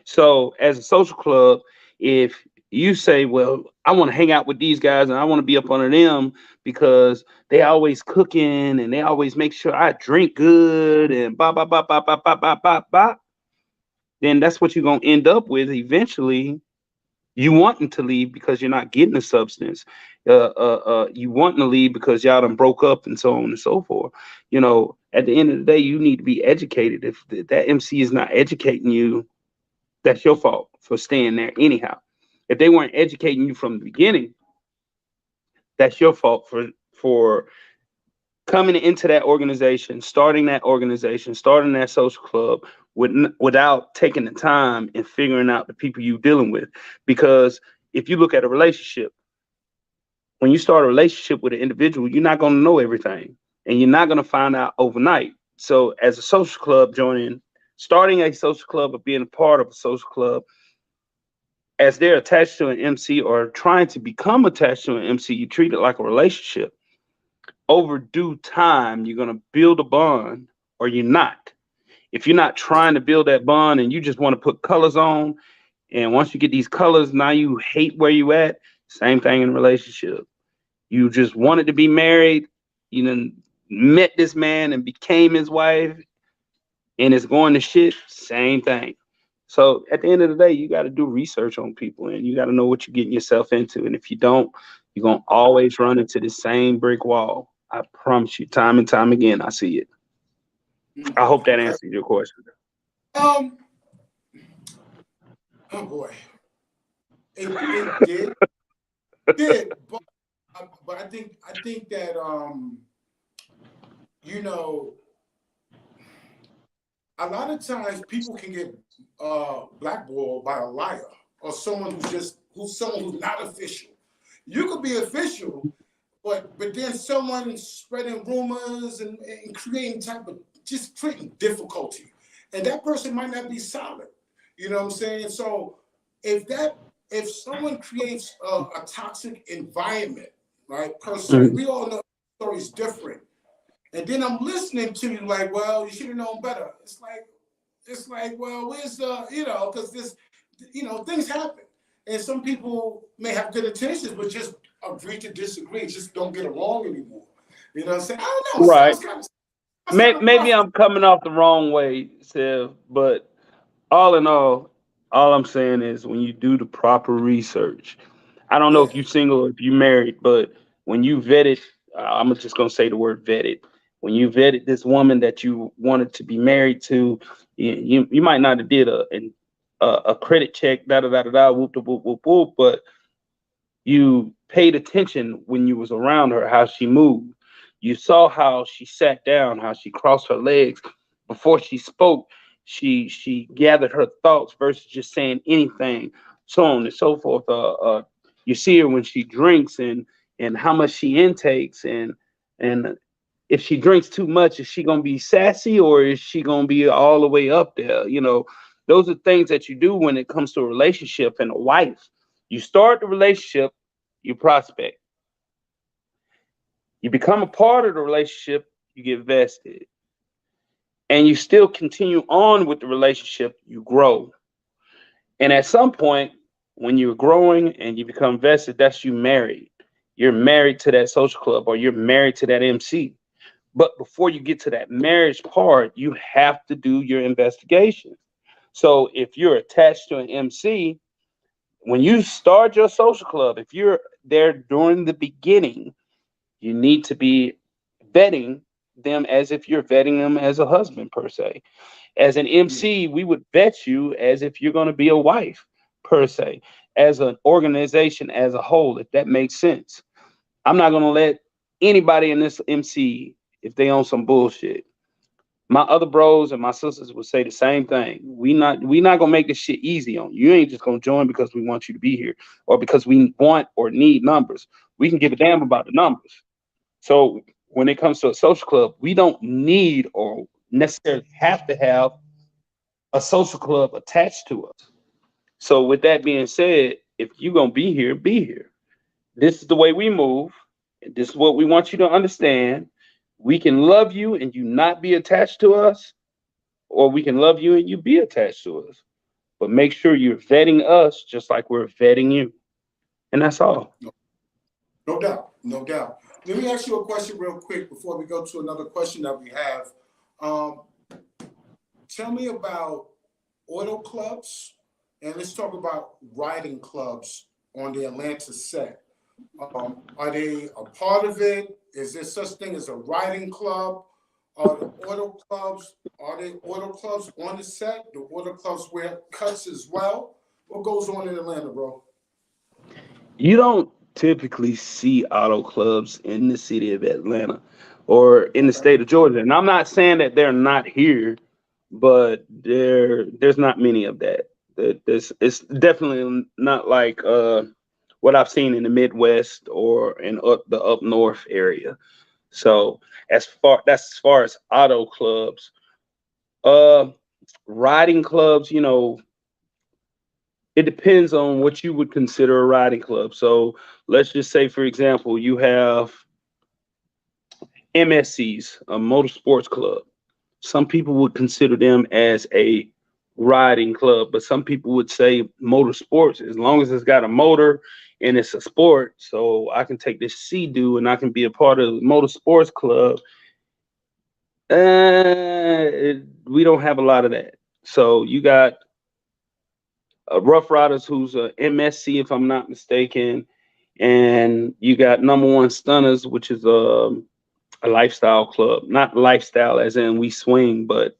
D: So as a social club, if you say, well, I want to hang out with these guys and I want to be up under them because they always cooking and they always make sure I drink good and blah, blah, blah, blah, blah, blah, blah, blah, blah, then that's what you're going to end up with eventually. You wanting to leave because you're not getting the substance. You wanting to leave because y'all done broke up and so on and so forth. You know, at the end of the day, you need to be educated. If that MC is not educating you, that's your fault for staying there anyhow. If they weren't educating you from the beginning, that's your fault for coming into that organization, starting that social club without taking the time and figuring out the people you're dealing with. Because if you look at a relationship, when you start a relationship with an individual, you're not going to know everything and you're not going to find out overnight. So as a social club starting a social club or being a part of a social club, as they're attached to an MC or trying to become attached to an MC, you treat it like a relationship. Over due time, you're going to build a bond or you're not. If you're not trying to build that bond and you just want to put colors on, and once you get these colors, now you hate where you at, same thing in a relationship. You just wanted to be married, you done met this man and became his wife, and it's going to shit, same thing. So at the end of the day, you got to do research on people and you got to know what you're getting yourself into. And if you don't, you're going to always run into the same brick wall. I promise you, time and time again, I see it. I hope that
A: Okay.
D: answered your question.
A: Oh boy, it did, but I think that you know, a lot of times people can get blackballed by a liar or someone who's not official. You could be official, but then someone spreading rumors and creating creating difficulty, and that person might not be solid. You know what I'm saying? So if someone creates a toxic environment, right, per se, we all know the story's different. And then I'm listening to you like, well, you should have known better. It's like, it's like, well, where's the, you know, because this, you know, things happen. And some people may have good intentions, but just agree to disagree, just don't get along anymore. You know what I'm saying? I don't know. It
D: Right.
A: sounds kind of
D: Maybe
A: rough.
D: I'm coming off the wrong way, Sev, but all in all I'm saying is when you do the proper research, I don't know
A: Yeah.
D: if you're single or if you're married, but when you vetted, I'm just gonna say the word vetted. When you vetted this woman that you wanted to be married to, you might not have did a credit check, da da da da da, whoop da whoop whoop whoop, but you paid attention when you was around her, how she moved. You saw how she sat down, how she crossed her legs before she spoke. She gathered her thoughts versus just saying anything, so on and so forth. You see her when she drinks and how much she intakes and if she drinks too much, is she gonna be sassy or is she gonna be all the way up there? You know, those are things that you do when it comes to a relationship and a wife. You start the relationship, you prospect. You become a part of the relationship, you get vested. And you still continue on with the relationship, you grow. And at some point, when you're growing and you become vested, that's you married. You're married to that social club or you're married to that MC. But before you get to that marriage part, you have to do your investigation. So if you're attached to an MC, when you start your social club, if you're there during the beginning, you need to be vetting them as if you're vetting them as a husband, per se. As an
A: Yeah.
D: MC, we would vet you as if you're going to be a wife, per se, as an organization as a whole, if that makes sense. I'm not going to let anybody in this MC, if they own some bullshit. My other bros and my sisters would say the same thing. We not gonna make this shit easy on you. You ain't just gonna join because we want you to be here or because we want or need numbers. We can give a damn about the numbers. So when it comes to a social club, we don't need or necessarily have to have a social club attached to us. So with that being said, if you're gonna be here, be here. This is the way we move. This is what we want you to understand. We can love you and you not be attached to us, or we can love you and you be attached to us. But make sure you're vetting us just like we're vetting you. And that's all.
A: No doubt, no doubt. Let me ask you a question real quick before we go to another question that we have. Um, Tell me about auto clubs, and let's talk about riding clubs on the Atlanta set. Are they a part of it? Is there such thing as a riding club? Are the auto clubs, are they auto clubs on the set? Do auto clubs wear cuts as well? What goes on in Atlanta, bro?
D: You don't typically see auto clubs in the city of Atlanta or in the
A: Okay.
D: state of Georgia. And I'm not saying that they're not here, but there's not many of that. It's definitely not like what I've seen in the Midwest or in the up north area. So that's as far as auto clubs. Uh, Riding clubs, it depends on what you would consider a riding club. So let's just say, for example, you have MSCs, a motorsports club. Some people would consider them as a riding club, but some people would say motorsports, as long as it's got a motor and it's a sport. So I can take this Sea-Doo and I can be a part of the motorsports club. We don't have a lot of that. So you got Rough Riders, who's a MSC, if I'm not mistaken, and you got Number One Stunners, which is a lifestyle club, not lifestyle as in we swing, but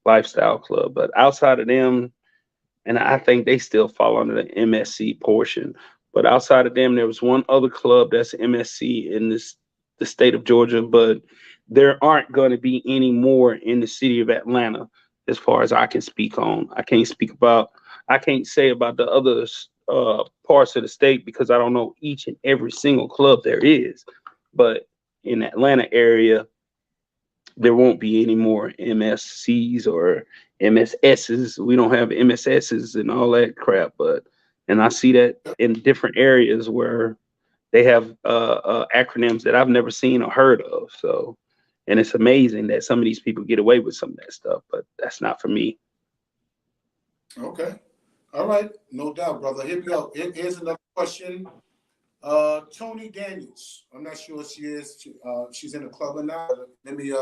D: lifestyle club. But outside of them, and I think they still fall under the MSC portion. But outside of them, there was one other club that's MSC in the state of Georgia, but there aren't going to be any more in the city of Atlanta, as far as I can speak on. I can't say about the other parts of the state because I don't know each and every single club there is. But in the Atlanta area, there won't be any more MSCs or MSSs. We don't have MSSs and all that crap, and I see that in different areas where they have acronyms that I've never seen or heard of. So, and it's amazing that some of these people get away with some of that stuff, but that's not for me.
A: Okay. All right. No doubt, brother. Here we go. Here's another question. Tony Daniels. I'm not sure if she is. She's in the club or not. Let me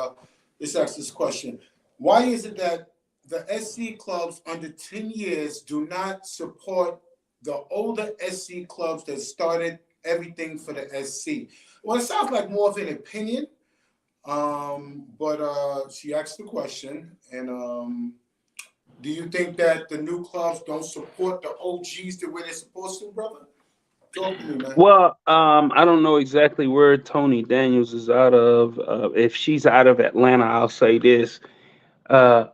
A: let's ask this question. Why is it that the SC clubs under 10 years do not support the older SC clubs that started everything for the SC? Well, it sounds like more of an opinion. But she asked the question, and do you think that the new clubs don't support the OGs the way they're supposed to, brother? Talk to me, man.
D: Well, I don't know exactly where Tony Daniels is out of. If she's out of Atlanta, I'll say this.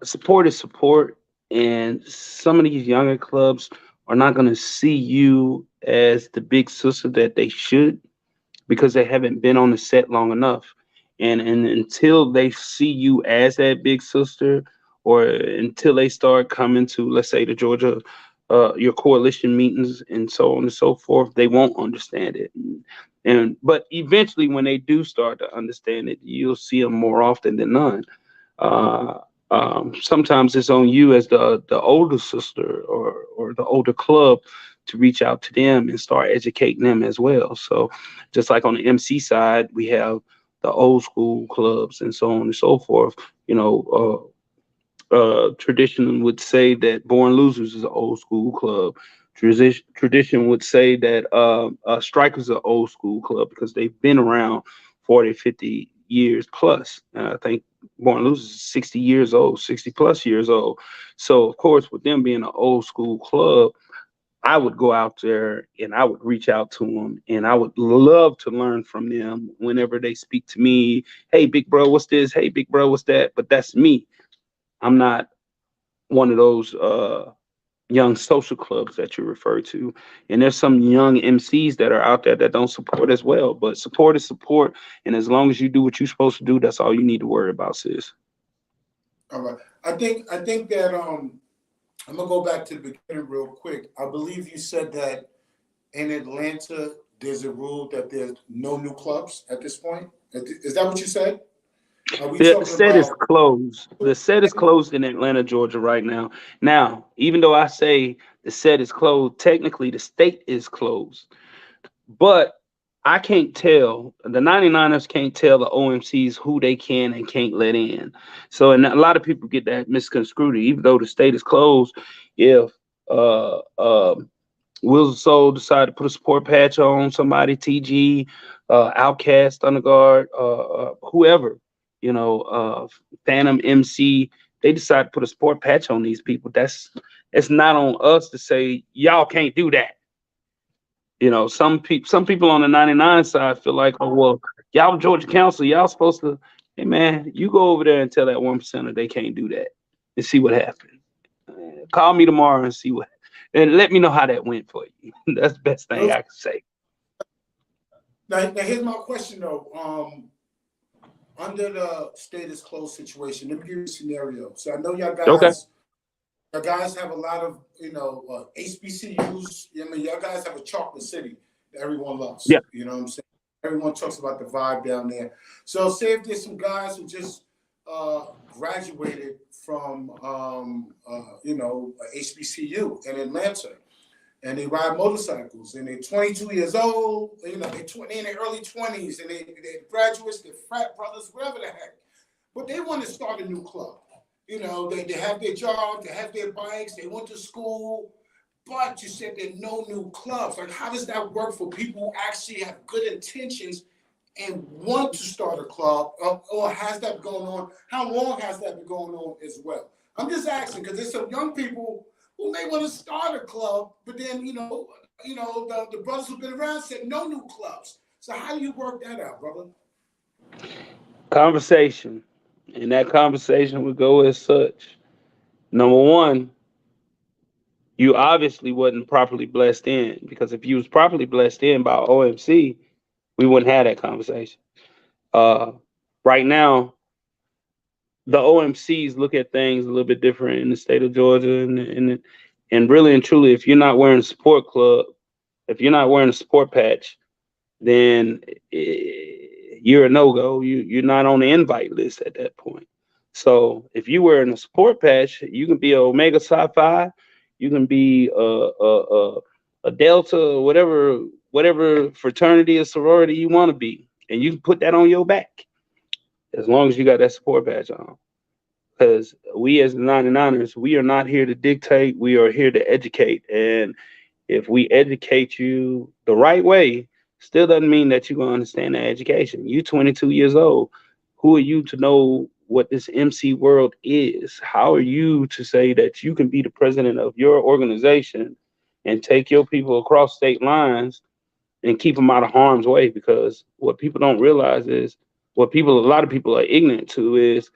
D: Support is support, and some of these younger clubs are not going to see you as the big sister that they should because they haven't been on the set long enough. And until they see you as that big sister, or until they start coming to, let's say, the Georgia, your coalition meetings and so on and so forth, they won't understand it. And but eventually, when they do start to understand it, you'll see them more often than none. Uh, Sometimes it's on you as the older sister or the older club to reach out to them and start educating them as well. So just like on the MC side, we have the old school clubs and so on and so forth. You know, tradition would say that Born Losers is an old school club. Tradition would say that Strikers are an old school club because they've been around 40, 50 years plus. And I think Born Losers is 60 years old, 60 plus years old. So, of course, with them being an old school club, I would go out there and I would reach out to them and I would love to learn from them whenever they speak to me. Hey, big bro, what's this? Hey, big bro, what's that? But that's me. I'm not one of those young social clubs that you refer to. And there's some young MCs that are out there that don't support as well. But support is support. And as long as you do what you're supposed to do, that's all you need to worry about, sis.
A: All right. I think that I'm gonna go back to the beginning real quick. I believe you said that in Atlanta there's a rule that there's no new clubs at this point. Is that what you said? Are we
D: The
A: talking
D: set is
A: about?
D: closed. The set is closed in Atlanta, Georgia right now. Now, even though I say the set is closed, technically the state is closed. But I can't tell, the 99ers can't tell the OMCs who they can and can't let in. So, and a lot of people get that misconstrued. Even though the state is closed, if Wheels of Soul decide to put a support patch on somebody, TG, Outcast, Underguard, whoever, you know, Phantom MC, they decide to put a support patch on these people. It's not on us to say y'all can't do that. You know, some people on the 99 side feel like, oh well, y'all Georgia Council, y'all supposed to. Hey man, you go over there and tell that 1%er they can't do that, and see what happens. Call me tomorrow and see what, and let me know how that went for you. That's the best thing I can say.
A: Now here's my question though. Under the status closed situation, let me give you a scenario. So I know y'all guys.
D: Okay.
A: You guys have a lot of, HBCUs. I mean, y'all guys have a chocolate city that everyone loves.
D: Yeah.
A: You know what I'm saying? Everyone talks about the vibe down there. So say if there's some guys who just graduated from, HBCU in Atlanta, and they ride motorcycles, and they're 22 years old, they're in their early 20s, and they're graduates, they're frat brothers, whatever the heck. But they want to start a new club. You know, they have their job, they have their bikes, they went to school, but you said there are no new clubs. Like, how does that work for people who actually have good intentions and want to start a club, or has that been going on? How long has that been going on as well? I'm just asking because there's some young people who may want to start a club, but then the brothers who've been around said no new clubs. So how do you work that out, brother?
D: Conversation, and that conversation would go as such. Number one, you obviously wasn't properly blessed in, because if you was properly blessed in by OMC, we wouldn't have that conversation. Right now, the OMCs look at things a little bit different in the state of Georgia, and really and truly, if you're not wearing a support club, if you're not wearing a support patch, then you're a no-go. You're not on the invite list at that point. So if you wearing a support patch, you can be an Omega Psi Phi, You can be a Delta or whatever fraternity or sorority you want to be, and you can put that on your back as long as you got that support badge on. Because we as the 99ers, we are not here to dictate. We are here to educate. And if we educate you the right way, still doesn't mean that you're going to understand the education. You 22 years old. Who are you to know what this MC world is? How are you to say that you can be the president of your organization and take your people across state lines and keep them out of harm's way? Because what people don't realize is, a lot of people are ignorant to is,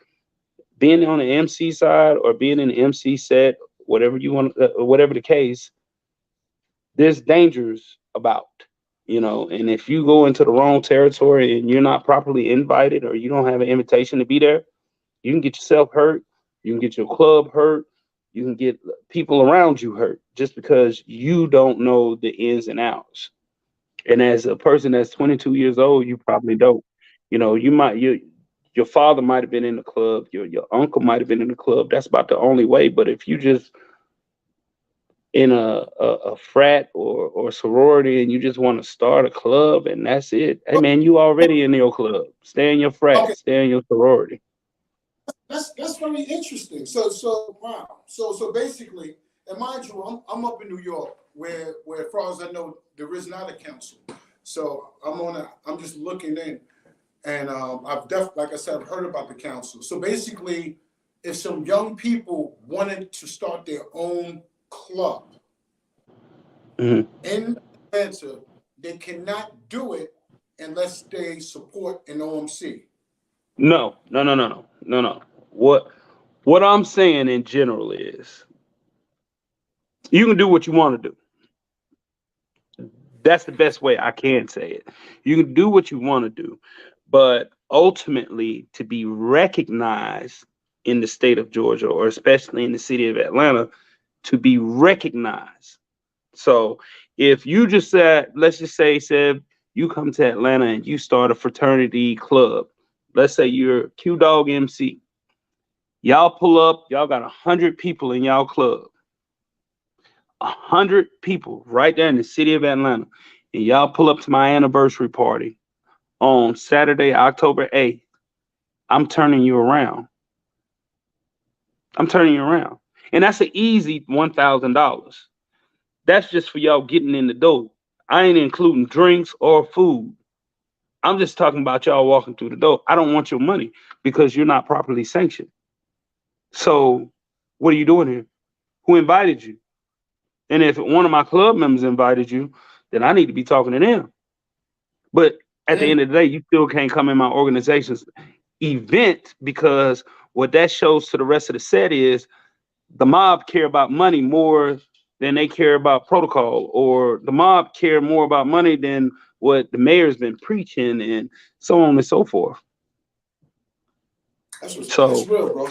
D: being on the MC side or being in the MC set, whatever you want, whatever the case, there's dangers about, and if you go into the wrong territory and you're not properly invited or you don't have an invitation to be there, you can get yourself hurt. You can get your club hurt. You can get people around you hurt just because you don't know the ins and outs. And as a person that's 22 years old, you probably don't. Your father might have been in the club, your uncle might have been in the club. That's about the only way. But if you just in a frat or sorority and you just want to start a club and that's it, hey man, you already in your club. Stay in your frat, stay in your sorority.
A: That's very interesting. So basically, and mind you, I'm up in New York, where as far as I know, there is not a council. So I'm just looking in. And like I said, I've heard about the council. So basically, if some young people wanted to start their own club in Atlanta, they cannot do it unless they support an OMC.
D: No. What I'm saying in general is, you can do what you want to do. That's the best way I can say it. You can do what you want to do. But ultimately, to be recognized in the state of Georgia, or especially in the city of Atlanta, to be recognized. So if you just said, let's just say, you come to Atlanta and you start a fraternity club. Let's say you're Q Dog MC. Y'all pull up, y'all got 100 people in y'all club. 100 people right there in the city of Atlanta. And y'all pull up to my anniversary party on Saturday, October 8th, I'm turning you around. And that's an easy $1,000. That's just for y'all getting in the door. I ain't including drinks or food. I'm just talking about y'all walking through the door. I don't want your money because you're not properly sanctioned. So what are you doing here? Who invited you? And if one of my club members invited you, then I need to be talking to them. But at the end of the day, you still can't come in my organization's event, because what that shows to the rest of the set is the mob care about money more than they care about protocol, or the mob care more about money than what the mayor's been preaching, and so on and so forth.
A: That's real, bro.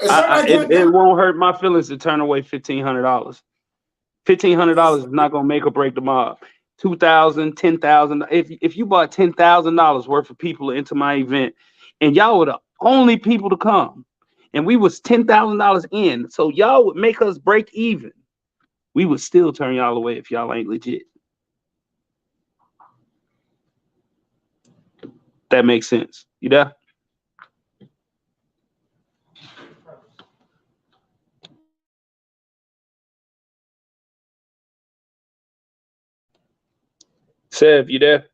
D: It won't hurt my feelings to turn away $1,500. $1,500 is not going to make or break the mob. $2,000, $10,000. If you bought $10,000 worth of people into my event, and y'all were the only people to come, and we was $10,000 in, so y'all would make us break even, we would still turn y'all away if y'all ain't legit. That makes sense. You there? Sev, you there?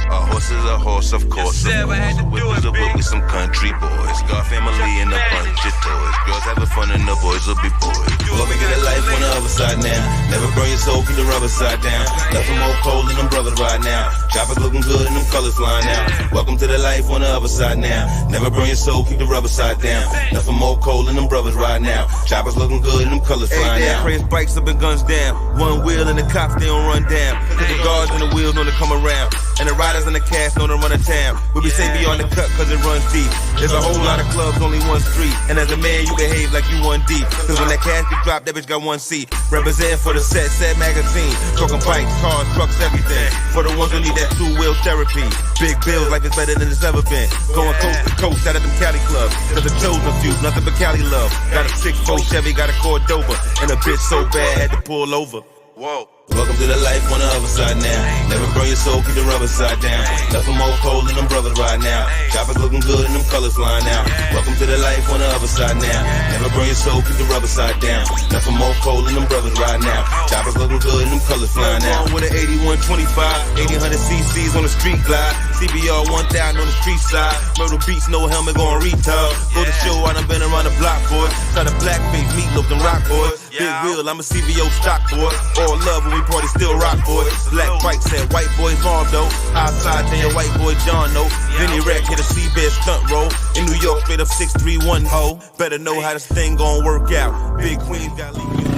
E: Horse is a horse, of course. A whip is a whip with some country boys. Got family and a bunch of toys. Girls having fun and the boys will be boys. Go make it a life on the other side now. Never burn your soul, keep the rubber side down. Nothing more cold than them brothers right now. Choppers looking good and them colors flying out. Welcome to the life on the other side now. Never burn your soul, keep the rubber side down. Nothing more cold than them brothers right now. Choppers looking good and them colors flying out. Praise bikes up and guns down. One wheel and the cops, they don't run down. Cause the guards and the wheels know to come around. down. And the riders in the cast know to run a town. We be safe beyond the cut cause it runs deep. There's a whole lot of clubs, only one street. And as a man, you behave like you one deep. Cause when that casket drop, that bitch got one seat. Represent for the set magazine. Talking bikes, cars, trucks, everything. For the ones who need that two-wheel therapy. Big bills, life is better than it's ever been. Going coast to coast out of them Cali clubs. Cause the chosen few, nothing but Cali love. Got a 6'4 Chevy, got a Cordova. And a bitch so bad, had to pull over. Whoa. Welcome to the life on the other side now. Never burn your soul, keep the rubber side down. Nothing more cold than them brothers right now. Choppers looking good and them colors flying out. Welcome to the life on the other side now. Never burn your soul, keep the rubber side down. Nothing more cold than them brothers right now. Choppers looking good and them colors flying out. With an 8125, 1800 cc's on the street glide. CBR 1000 on the street side. Myrtle Beach, no helmet, going retard. Go to show, I done been around the block, boy. Try to blackface, meatloaf, them rock boys. Big wheel, I'm a CBO stock boy. All love when we party, still rock boys. Black white said white boys mom though. Outside there, white boy John no. Vinny Rack hit a seabed stunt roll. In New York, straight up 631 ho. Better know how this thing gon' work out. Big Queens got leaky.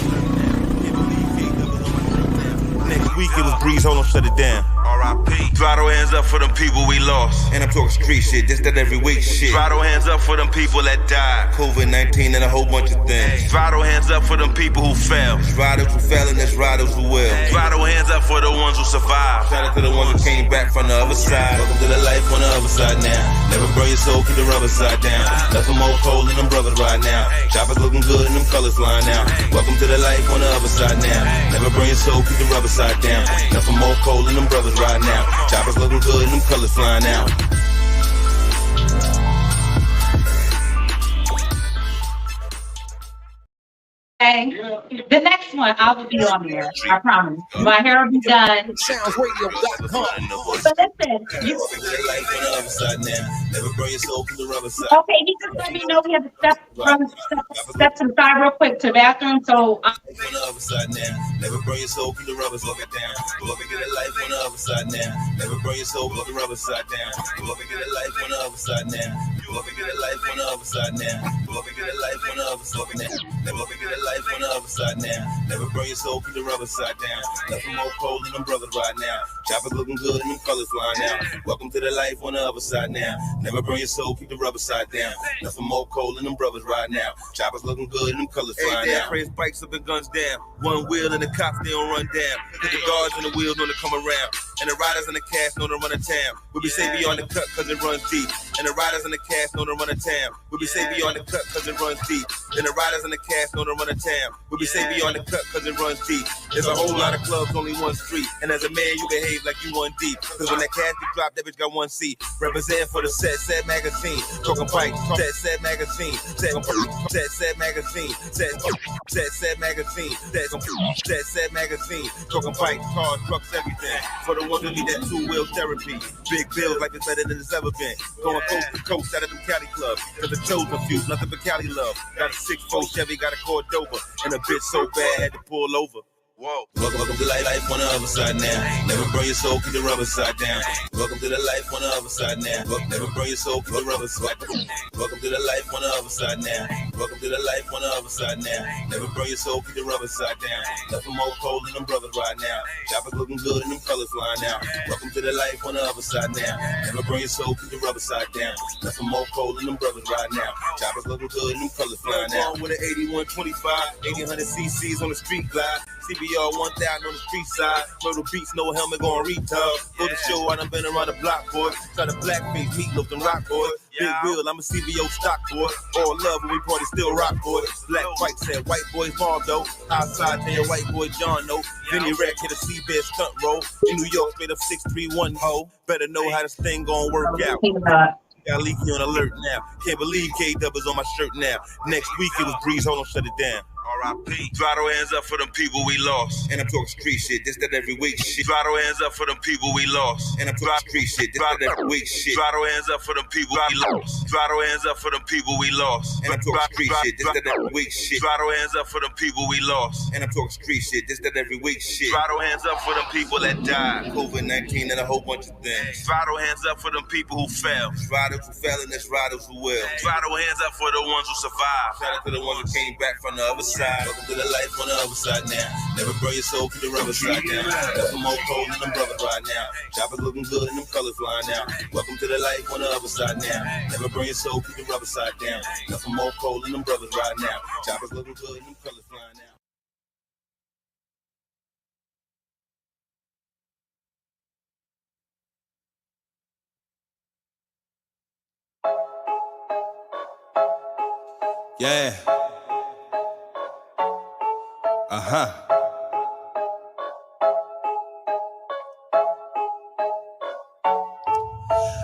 E: Next week it was Breeze, hold on, shut it down. R.I.P. Throttle hands up for them people we lost. And I'm talking street shit, this that every week shit. Throttle hands up for them people that died. COVID-19 and a whole bunch of things. Throttle hands up for them people who fell. There's riders who fell and there's riders who will. Throttle hands up for the ones who survived. Shout out to the ones who came back from the other side. Welcome to the life on the other side now. Never burn your soul, keep the rubber side down. Nothing more cold than them brothers right now. Choppers looking good and them colors flying out. Welcome to the life on the other side now. Never burn your soul, keep the rubber side down. Nothing more cold than them brothers right now. Choppers looking good and them colors flying out.
F: Okay. The next one, I will be on there. I promise. My hair will be done.
E: SoundsRadio.com.
F: But listen, okay, he just let me know we have to step to the side real quick to the bathroom. So
E: Never burn your soul, keep the rubber side down. Go up and get a life on the other side now. Never burn your soul, keep the rubber side down. Go up and get a life on the other side now. Go up and get a life on the other side now. Go up and get a life on the other side now. Never up and get a life on the other side now. Never burn your soul, keep the rubber side down. Nothing more cold than them brothers right now. Choppers looking good and them colors flying out. Welcome to the life on the other side now. Never burn your soul, keep the rubber side down. Nothing more cold than them brothers right now. Choppers looking good and them colors flying out. Crazy bikes up and guns down. One wheel and the cops they don't run down. Cause the guards and the wheels know to come around. And the riders in the cast know to run a town. We be safe beyond the cut cause it runs deep. And the riders in the cast know to run a town. We be safe beyond the cut cause it runs deep. And the riders in the cast know to run a town. We be safe beyond the cut cause it runs deep. There's a whole lot of clubs, only one street. And as a man, you behave like you one deep. Cause when that casket drop, that bitch got one seat. Represent for the set magazine. Talking bikes, set magazine. Set magazine. Set magazine. Set magazine. Talking bikes, cars, trucks, everything. For the ones who need that two-wheel therapy. Big bills, like it's better than it's ever been. Going coast to coast out of them Cali clubs. Cause the chosen few, nothing but Cali love. Got a 6'4 Chevy, got a Cordova. And a bitch so bad, had to pull over. Whoa. Welcome to the life on the other side now. Never burn your soul, keep the rubber side down. Welcome to the life on the other side now. Never burn your soul, keep the rubber side down. Welcome to the life on the other side now. Welcome to the life on the other side now. Never burn your soul, keep the rubber side down. Nothing more cold than them brothers right now. Choppers looking good and them colors flying out. Welcome to the life on the other side now. Never burn your soul, keep the rubber side down. Nothing more cold than them brothers right now. Choppers looking good and them colors flying out. With an 8125, 1800 cc's on the street glide. CBR 1000 on the street side. Myrtle Beach, no helmet, going retard. Go to show, I done been around the block, boy. Try to blackface, meatloaf, them rock boys. Big wheel, I'm a CBO stock boy. All love when we party, still rock boy. Black white said white boys mom though. Outside there, white boy John no. Vinny Rack hit a seabed stunt roll. In New York, straight up 631 ho. Better know how this thing gon' work out. Got leaky on alert now. Can't believe K-Dub is on my shirt now. Next week it was Breeze, hold on, shut it down. R.I.P. Throttle hands up for them people we lost. And I'm talking street shit, this that every week shit. Throttle hands up for them people we lost. And I'm talking street shit, this that every week shit. Throttle hands up for them people we lost. Throttle hands up for them people we lost. And I'm talking street shit, this that every week shit. Throttle hands up for them people we lost. And I'm talking street shit, this that every week shit. Throttle hands up for them people that died. COVID-19 and a whole bunch of things. Throttle hands up for them people who fell. Riders who fell and there's riders who will. Throttle hands up for the ones who survived. Shout out to the ones who came back from the other side. side. Welcome to the life on the other side now. Never burn your soul, keep the rubber side down. Nothing more cold than them brothers right now. Choppers looking good and them colors flying out. Welcome to the life on the other side now. Never burn your soul, keep the rubber side down. Nothing more cold than them brothers right now. Choppers looking good and them colors flying out. Yeah.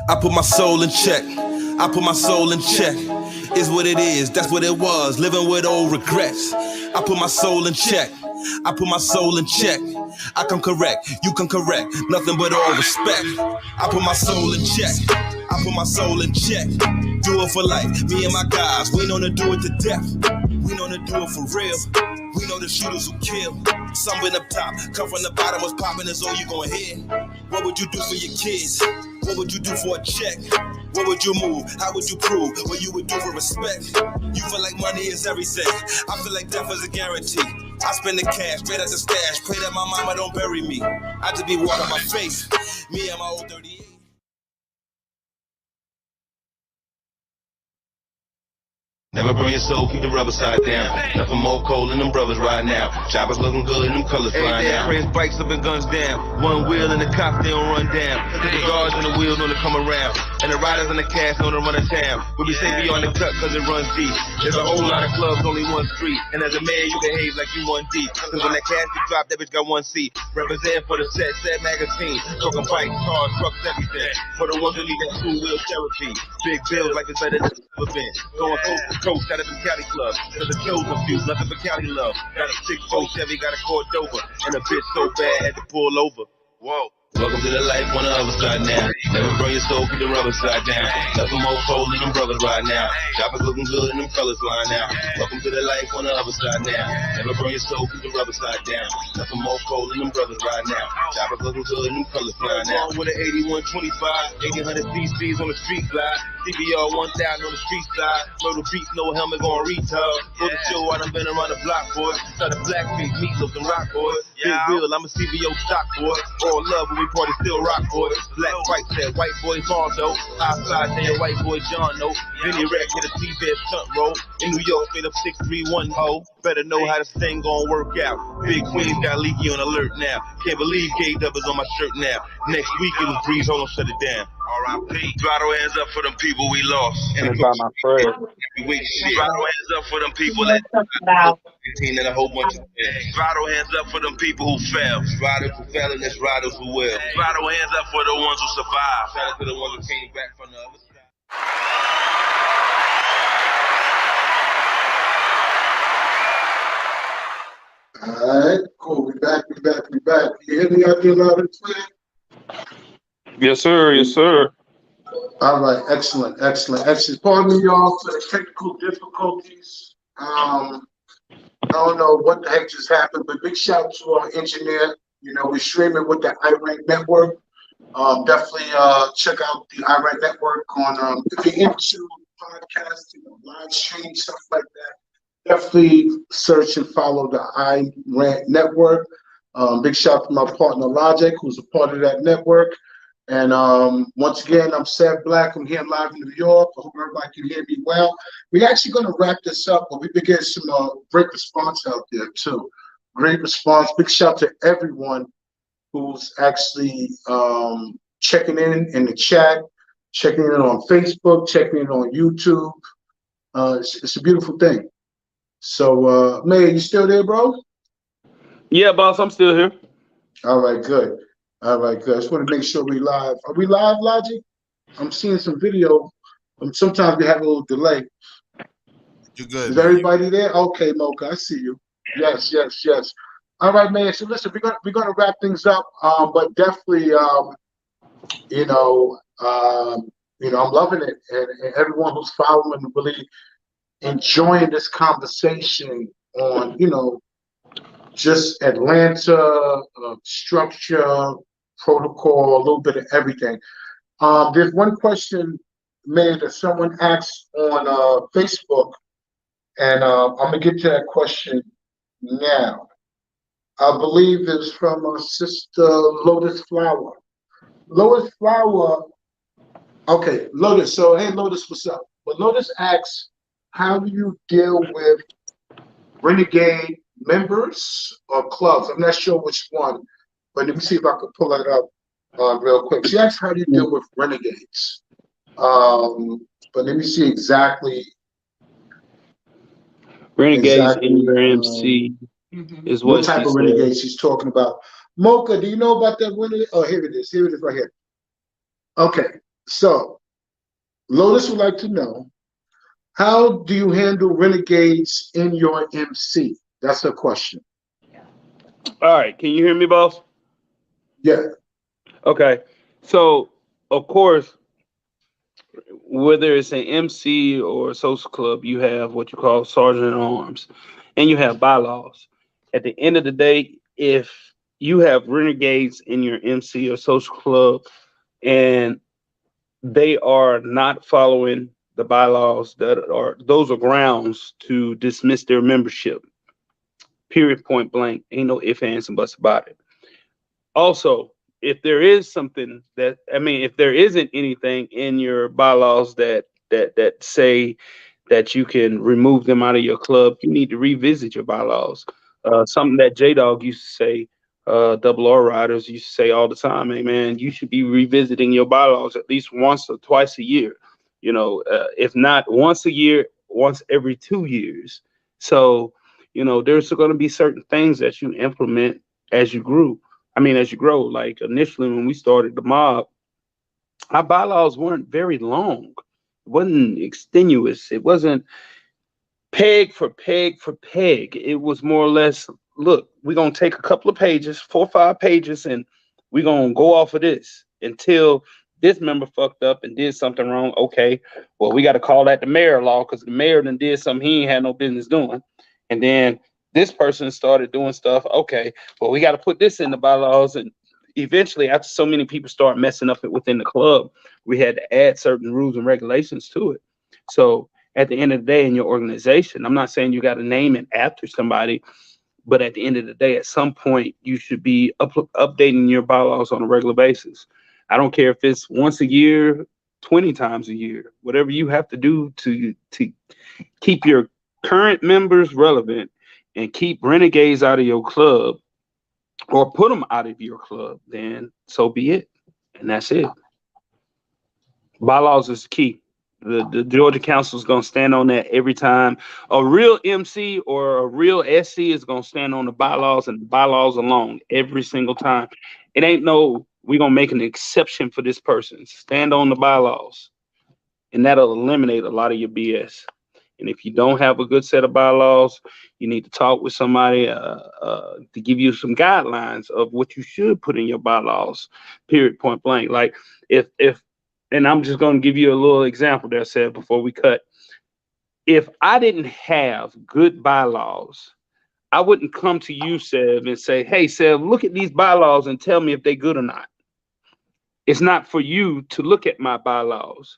E: I put my soul in check. I put my soul in check. Is what it is, that's what it was. Living with old regrets. I put my soul in check. I put my soul in check. I come correct, you come correct. Nothing but all respect. I put my soul in check. I put my soul in check. Do it for life, me and my guys. We know to do it to death. We know to do it for real. We know the shooters who kill. Some been up top, come from the bottom, what's popping is all you gon' hear. What would you do for your kids? What would you do for a check? What would you move? How would you prove what you would do for respect? You feel like money is everything. I feel like death is a guarantee. I spend the cash, straight at the stash. Pray that my mama don't bury me. I just be watering my face. Me and my old 38. Never burn your soul, keep the rubber side down. Nothing more cold than them brothers right now. Choppers looking good and them colors flying out. Crazy bikes up and guns down. One wheel and the cops, they don't run down. The guards and the wheels know to come around. And the riders and the cast know to run a town. We be safe beyond the cut cause it runs deep. There's a whole lot of clubs, only one street. And as a man, you behave like you one deep. Cause when that casket drop, that bitch got one seat. Represent for the set magazine. Talking bikes, cars, trucks, everything. For the ones who need that two-wheel therapy. Big bills like it's better than it's ever been. Going coast to coast, out of the Cali club. Cause the kills a few, nothing but Cali love. Got a 6'4" Chevy, got a Cordova. And a bitch so bad, had to pull over. Whoa. Welcome to the life on the other side now. Never burn your soul, keep the rubber side down. Nothing more cold than them brothers right now. Choppers looking good and them colors flying out. Welcome to the life on the other side now. Never burn your soul, keep the rubber side down. Nothing more cold than them brothers right now. Choppers looking good and them colors flying out. With an 8125, 1800 cc's on the street glide. CBR 1000 on the street side. Murder beats, no helmet going retard. Go to show, I done been around the block, boy. Started blackface, meatloaf and rock, boy. Big wheel, I'm a CBO stock, boy. All love when we party, still rock, boy. Black white said, white boy Fonzo. Outside saying, white boy John, no. Vinny Rack hit a T-bed stunt roll. In New York, straight up 631 ho. Better know how this thing gon' work out. Big Queens got leaky on alert now. Can't believe K-Dub is on my shirt now. Next week it was Breeze, hold on, shut it down. R.I.P. Throttle hands up for them people we lost.
D: And by my friend.
E: Throttle hands up for them people that 15 and a whole bunch of things. Throttle hands up for them people who fell. Riders who fell and there's riders who will. Throttle hands up for the ones who survived. Shout out to the ones who came back from the other side.
A: All right, cool. We back. You hear me out there loud and clear?
D: Yes, sir. Yes, sir.
A: All right, excellent. Pardon me, y'all, for the technical difficulties. I don't know what the heck just happened, but big shout out to our engineer. You know, we're streaming with the iRank Network. Definitely check out the iRank Network on if you're into podcasting, live stream, stuff like that. Definitely search and follow the iRank Network. Big shout out to my partner Logic, who's a part of that network. And once again, I'm Seth Black. I'm here live in New York. I hope everybody can hear me well. We're actually going to wrap this up, but we've been getting some great response out there, too. Great response. Big shout out to everyone who's actually checking in the chat, checking in on Facebook, checking in on YouTube. It's a beautiful thing. So, Mayor, you still there, bro?
D: Yeah, boss, I'm still here.
A: All right, good. I just want to make sure we live. Are we live, Logic? I'm seeing some video. Sometimes we have a little delay.
E: You're good.
A: Is everybody there? Okay, Mocha, I see you. Yes. All right, man. So listen, we're gonna wrap things up. But definitely, I'm loving it, and everyone who's following, really enjoying this conversation on, just Atlanta, structure, protocol, a little bit of everything. There's one question, man, that someone asked on Facebook, And I'm gonna get to that question now. I believe it's from our sister Lotus Flower. Lotus Flower. Okay, Lotus. So hey, Lotus, what's up? But Lotus asks, how do you deal with Renegade members or clubs? I'm not sure which one, but let me see if I can pull it up real quick. She asked, how do you deal with Renegades? But let me see exactly.
D: Renegades in your MC is
A: What
D: what
A: type
D: she
A: of
D: said.
A: Renegades she's talking about. Mocha, do you know about that Renegade? Oh, here it is. Here it is right here. Okay, so Lotus would like to know, how do you handle Renegades in your MC? That's her question.
D: All right, can you hear me, boss?
A: Yeah.
D: Okay, so of course, whether it's an MC or a social club, you have what you call sergeant at arms, and you have bylaws. At the end of the day, if you have renegades in your MC or social club, and they are not following the bylaws, those are grounds to dismiss their membership. Period, point blank. Ain't no ifs, ands, and buts about it. Also, if there is something that, I mean, if there isn't anything in your bylaws that say that you can remove them out of your club, you need to revisit your bylaws. Something that J Dog used to say, double R riders used to say all the time, hey man, you should be revisiting your bylaws at least once or twice a year. You know, if not once a year, once every 2 years. So, you know, there's going to be certain things that you implement as you grew. As you grow, like initially when we started the mob, our bylaws weren't very long. It wasn't extenuous. It wasn't peg for peg for peg. It was more or less, look, we're going to take a couple of pages, 4 or 5 pages, and we're going to go off of this until this member fucked up and did something wrong. Okay, well, we got to call that the mayor law because the mayor done did something he ain't had no business doing. And then this person started doing stuff. Okay, well, we got to put this in the bylaws. And eventually, after so many people start messing up within the club, we had to add certain rules and regulations to it. So at the end of the day, in your organization, I'm not saying you got to name it after somebody, but at the end of the day, at some point, you should be updating your bylaws on a regular basis. I don't care if it's once a year, 20 times a year, whatever you have to do to keep your current members relevant and keep renegades out of your club or put them out of your club, then so be it. And that's it. Bylaws is key. The Georgia Council is going to stand on that every time. A real MC or a real SC is going to stand on the bylaws and the bylaws alone every single time. It ain't no, we're going to make an exception for this person. Stand on the bylaws. And that'll eliminate a lot of your BS. And if you don't have a good set of bylaws, you need to talk with somebody to give you some guidelines of what you should put in your bylaws, period, point blank. Like if and I'm just going to give you a little example there, Seb, before we cut. If I didn't have good bylaws, I wouldn't come to you, Seb, and say, hey, Seb, look at these bylaws and tell me if they're good or not. It's not for you to look at my bylaws.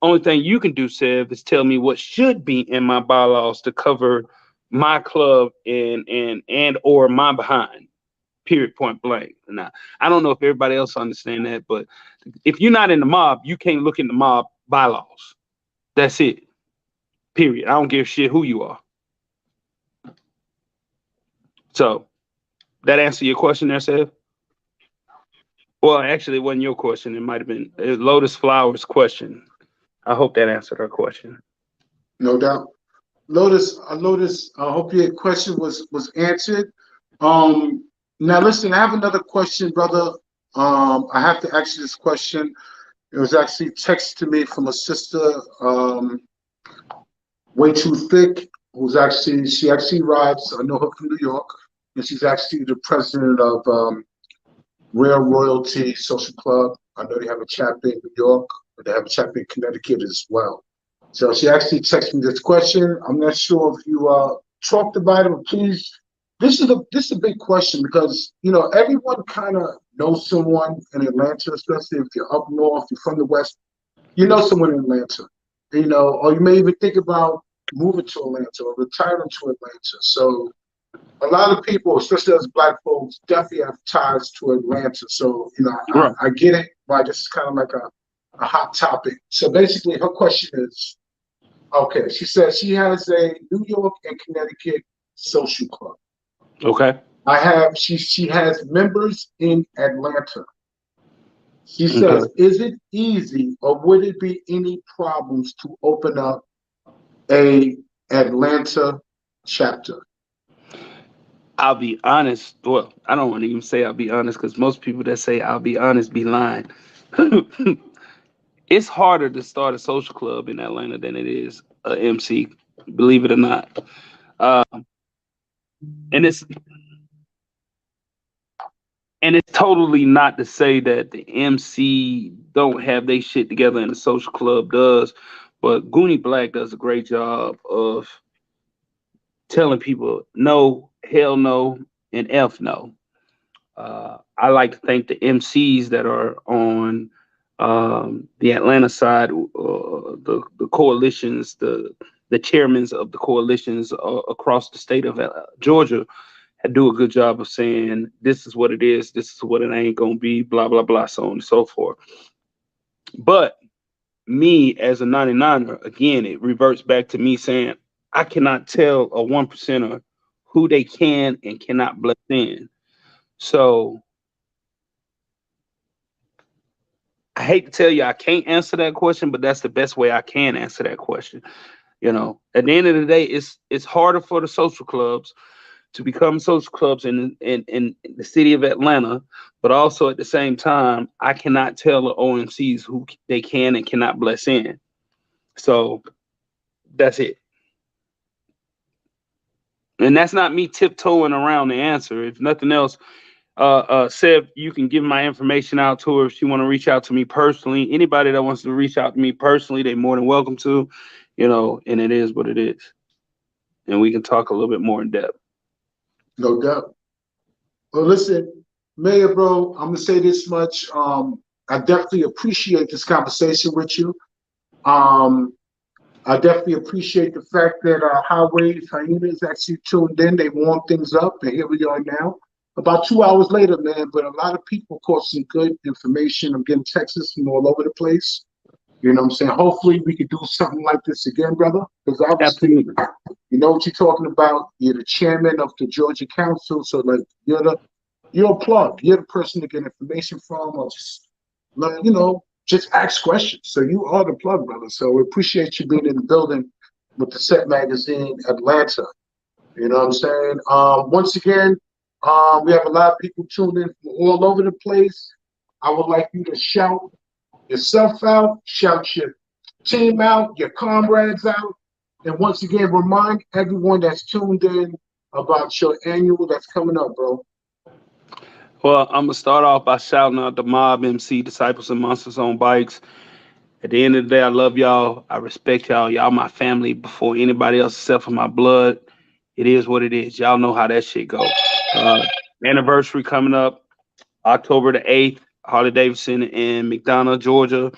D: Only thing you can do, Seb, is tell me what should be in my bylaws to cover my club and or my behind. Period, point blank. Now, I don't know if everybody else understand that, but if you're not in the mob, you can't look in the mob bylaws. That's it. Period. I don't give a shit who you are. So, that answer your question there, Seb? Well, actually, it wasn't your question. It might have been Lotus Flower's question. I hope that answered her question.
A: No doubt. Lotus, I hope your question was answered. Now listen, I have another question, brother. I have to ask you this question. It was actually texted to me from a sister, Way Too Thick, she actually rides, I know her from New York, and she's actually the president of Rare Royalty Social Club. I know they have a chapter in New York, but they have a chapter in Connecticut as well. So she actually texted me this question. I'm not sure if you talked about it, but please. This is a big question because, you know, everyone kind of knows someone in Atlanta, especially if you're up north, you're from the West, you know someone in Atlanta, you know, or you may even think about moving to Atlanta or retiring to Atlanta. So a lot of people, especially as Black folks, definitely have ties to Atlanta. So, you know,
D: Right.
A: I get it, but this is kind of like a hot topic. So basically her question is, okay, she says she has a New York and Connecticut social club.
D: Okay.
A: She has members in Atlanta. She says,
D: Okay.
A: is it easy or would it be any problems to open up a Atlanta chapter?
D: I'll be honest. Well, I don't want to even say I'll be honest because most people that say I'll be honest be lying. It's harder to start a social club in Atlanta than it is a MC, believe it or not. And it's totally not to say that the MC don't have their shit together and the social club does, but Goonie Black does a great job of telling people no, hell no, and F no. I like to thank the MCs that are on the Atlanta side, the coalitions, the chairmen of the coalitions across the state of Georgia do a good job of saying this is what it is, this is what it ain't gonna be, blah blah blah, so on and so forth. But me as a 99er, again, it reverts back to me saying I cannot tell a 1%er who they can and cannot bless in. So I hate to tell you I can't answer that question, but that's the best way I can answer that question. You know, at the end of the day, it's harder for the social clubs to become social clubs in the city of Atlanta, but also at the same time, I cannot tell the OMCs who they can and cannot bless in. So that's it. And that's not me tiptoeing around the answer. If nothing else, Seb, you can give my information out to her if she want to reach out to me personally. Anybody that wants to reach out to me personally, they're more than welcome to, you know, and it is what it is. And we can talk a little bit more in depth.
A: No doubt. Well, listen, Mayor, bro, I'm gonna say this much. I definitely appreciate this conversation with you. I definitely appreciate the fact that Hyenas actually tuned in. They warmed things up, and here we are now. About 2 hours later, man, but a lot of people caught some good information. I'm getting texts from all over the place. You know what I'm saying? Hopefully we could do something like this again, brother. Because obviously,
D: Absolutely.
A: you know what you're talking about. You're the chairman of the Georgia Council, so like you're a plug. You're the person to get information from, or just learn, you know, just ask questions. So you are the plug, brother. So we appreciate you being in the building with the Set Magazine Atlanta. You know what I'm saying? Once again, we have a lot of people tuned in from all over the place. I would like you to shout yourself out, shout your team out, your comrades out, and once again, remind everyone that's tuned in about your annual that's coming up, bro.
D: Well, I'm gonna start off by shouting out the Mob MC, Disciples and Monsters on Bikes. At the end of the day, I love y'all. I respect y'all. Y'all my family before anybody else except for my blood. It is what it is. Y'all know how that shit goes. Anniversary coming up, October the 8th, Harley Davidson in McDonough, Georgia,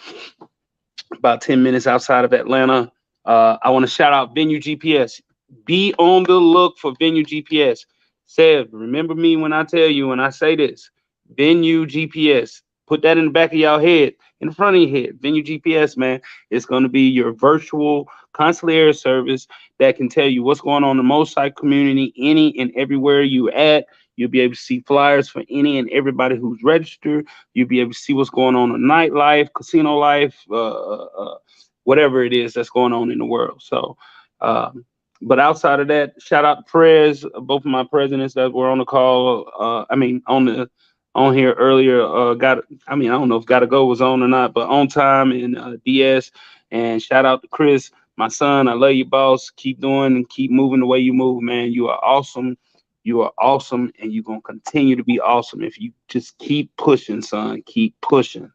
D: about 10 minutes outside of Atlanta. I want to shout out Venue GPS. Be on the look for Venue GPS. Seb, remember me when I tell you, when I say this, Venue GPS. Put that in the back of y'all head, in front of your head. Venue GPS, man. It's going to be your virtual concierge service that can tell you what's going on in the motorcycle community, any and everywhere you at. You'll be able to see flyers for any and everybody who's registered. You'll be able to see what's going on in nightlife, casino life, whatever it is that's going on in the world. So, but outside of that, shout out to Prez, both of my presidents that were on the call. On here earlier. I don't know if Gotta Go was on or not, but On Time and DS. And shout out to Chris, my son. I love you, boss. Keep doing and keep moving the way you move, man. You are awesome. You are awesome, and you're going to continue to be awesome if you just keep pushing, son. Keep pushing.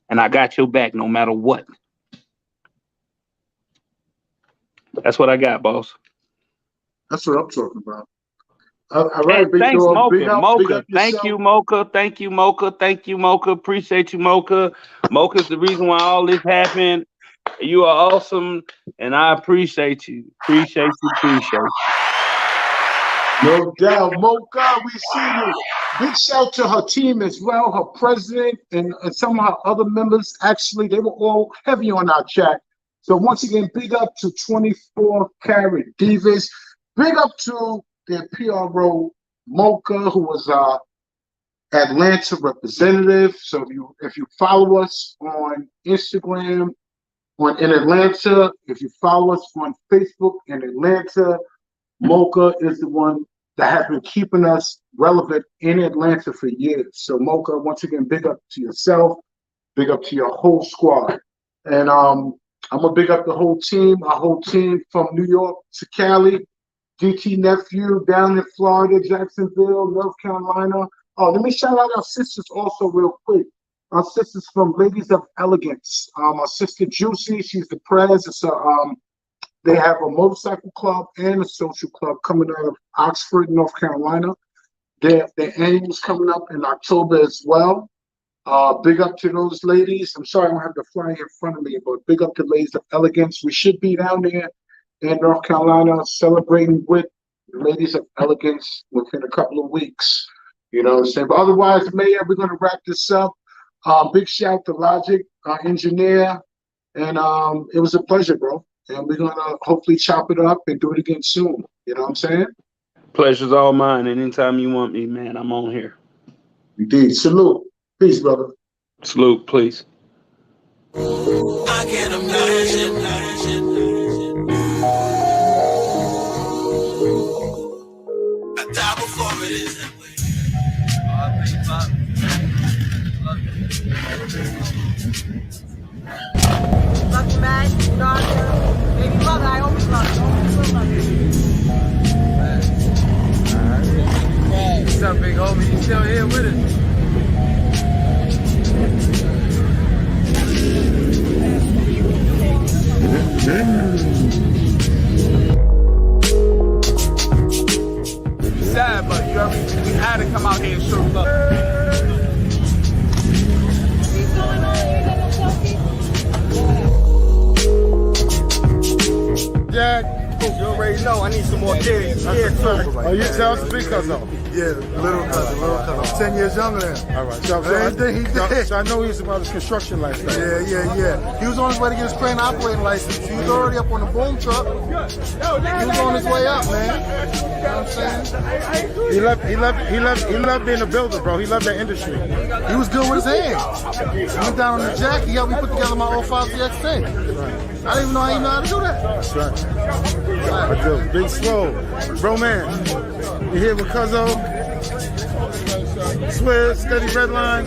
D: And I got your back no matter what. That's what I got, boss.
A: That's what I'm talking about. All right, big
D: thanks,
A: dog.
D: Mocha. Mocha. Thank you, Mocha. Thank you, Mocha. Thank you, Mocha. Appreciate you, Mocha. Mocha's the reason why all this happened. You are awesome, and I appreciate you. Appreciate you.
A: No doubt. Mocha, we see you. Big shout to her team as well, her president and some of her other members. Actually, they were all heavy on our chat. So once again, big up to 24 Karat Divas. Big up to their PRO, Mocha, who was Atlanta representative. So if you follow us on Instagram in Atlanta, if you follow us on Facebook in Atlanta, Mocha is the one that has been keeping us relevant in Atlanta for years. So Mocha, once again, big up to yourself, big up to your whole squad. And I'm gonna big up the whole team, our whole team from New York to Cali, DT Nephew down in Florida, Jacksonville, North Carolina. Oh, let me shout out our sisters also real quick. Our sisters from Ladies of Elegance. Our sister Juicy, she's the prez. It's they have a motorcycle club and a social club coming out of Oxford, North Carolina. Their annual's coming up in October as well. Big up to those ladies. I'm sorry I don't have the flyer in front of me, but big up to Ladies of Elegance. We should be down there in North Carolina celebrating with Ladies of Elegance within a couple of weeks. You know what I'm saying? But otherwise, Mayor, we're going to wrap this up. Big shout to Logic, our engineer. And it was a pleasure, bro. And we're going to hopefully chop it up and do it again soon. You know what I'm saying?
D: Pleasure's all mine. Anytime you want me, man, I'm on here.
A: Indeed. Salute. Peace, brother.
D: Salute, please.
E: I can't imagine. I die before it is that way.
G: Love you, man. Daughter, baby mother, I always love you. What's up, big homie? You still here with us? Sad, but you know, we had to come out here and show love. Jack, you already know I need some more kids. Oh, you tell us the big cousin.
H: Yeah, little cousin. I'm 10 years younger than him. All right. So I know he was about his construction lifestyle. Yeah. He was on his way to get his crane operating license. He was already up on the boom truck. He was on his way up, man. You know what I'm saying? He loved being a builder, bro. He loved that industry. He was good with his hands. He went down on the jack. He helped me put together my 05 CX10. I didn't even know how to do that. That's right. I do. Big Slow. Bro, man. We're here with Cuzzo, Swizz, Steady Redline.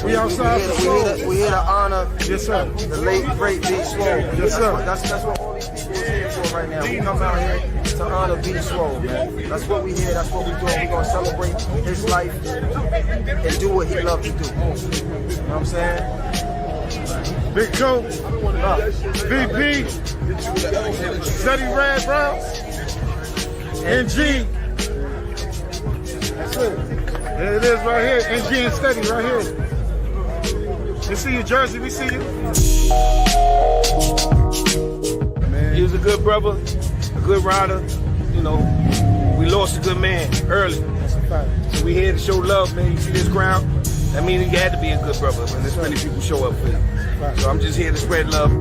H: We outside for Slow.
I: We here to honor
H: yes, sir.
I: The late, great B Swole.
H: Yes, sir.
I: That's what all these people is here for right now. We come out here to honor B Swole, man. That's what we here, that's what we doing. We're going to celebrate his life and do what he loved to do. You know what I'm saying?
H: Big Joe, VP, Steady Red Browns, NG. That's it. There it is right here. NG and Steady right here. We see you, Jersey. We see you.
I: Man. He was a good brother, a good rider. You know, we lost a good man early.
H: That's a fact.
I: So we here to show love, man. You see this crowd? That means he had to be a good brother when this many people show up for you. So I'm just here to spread love.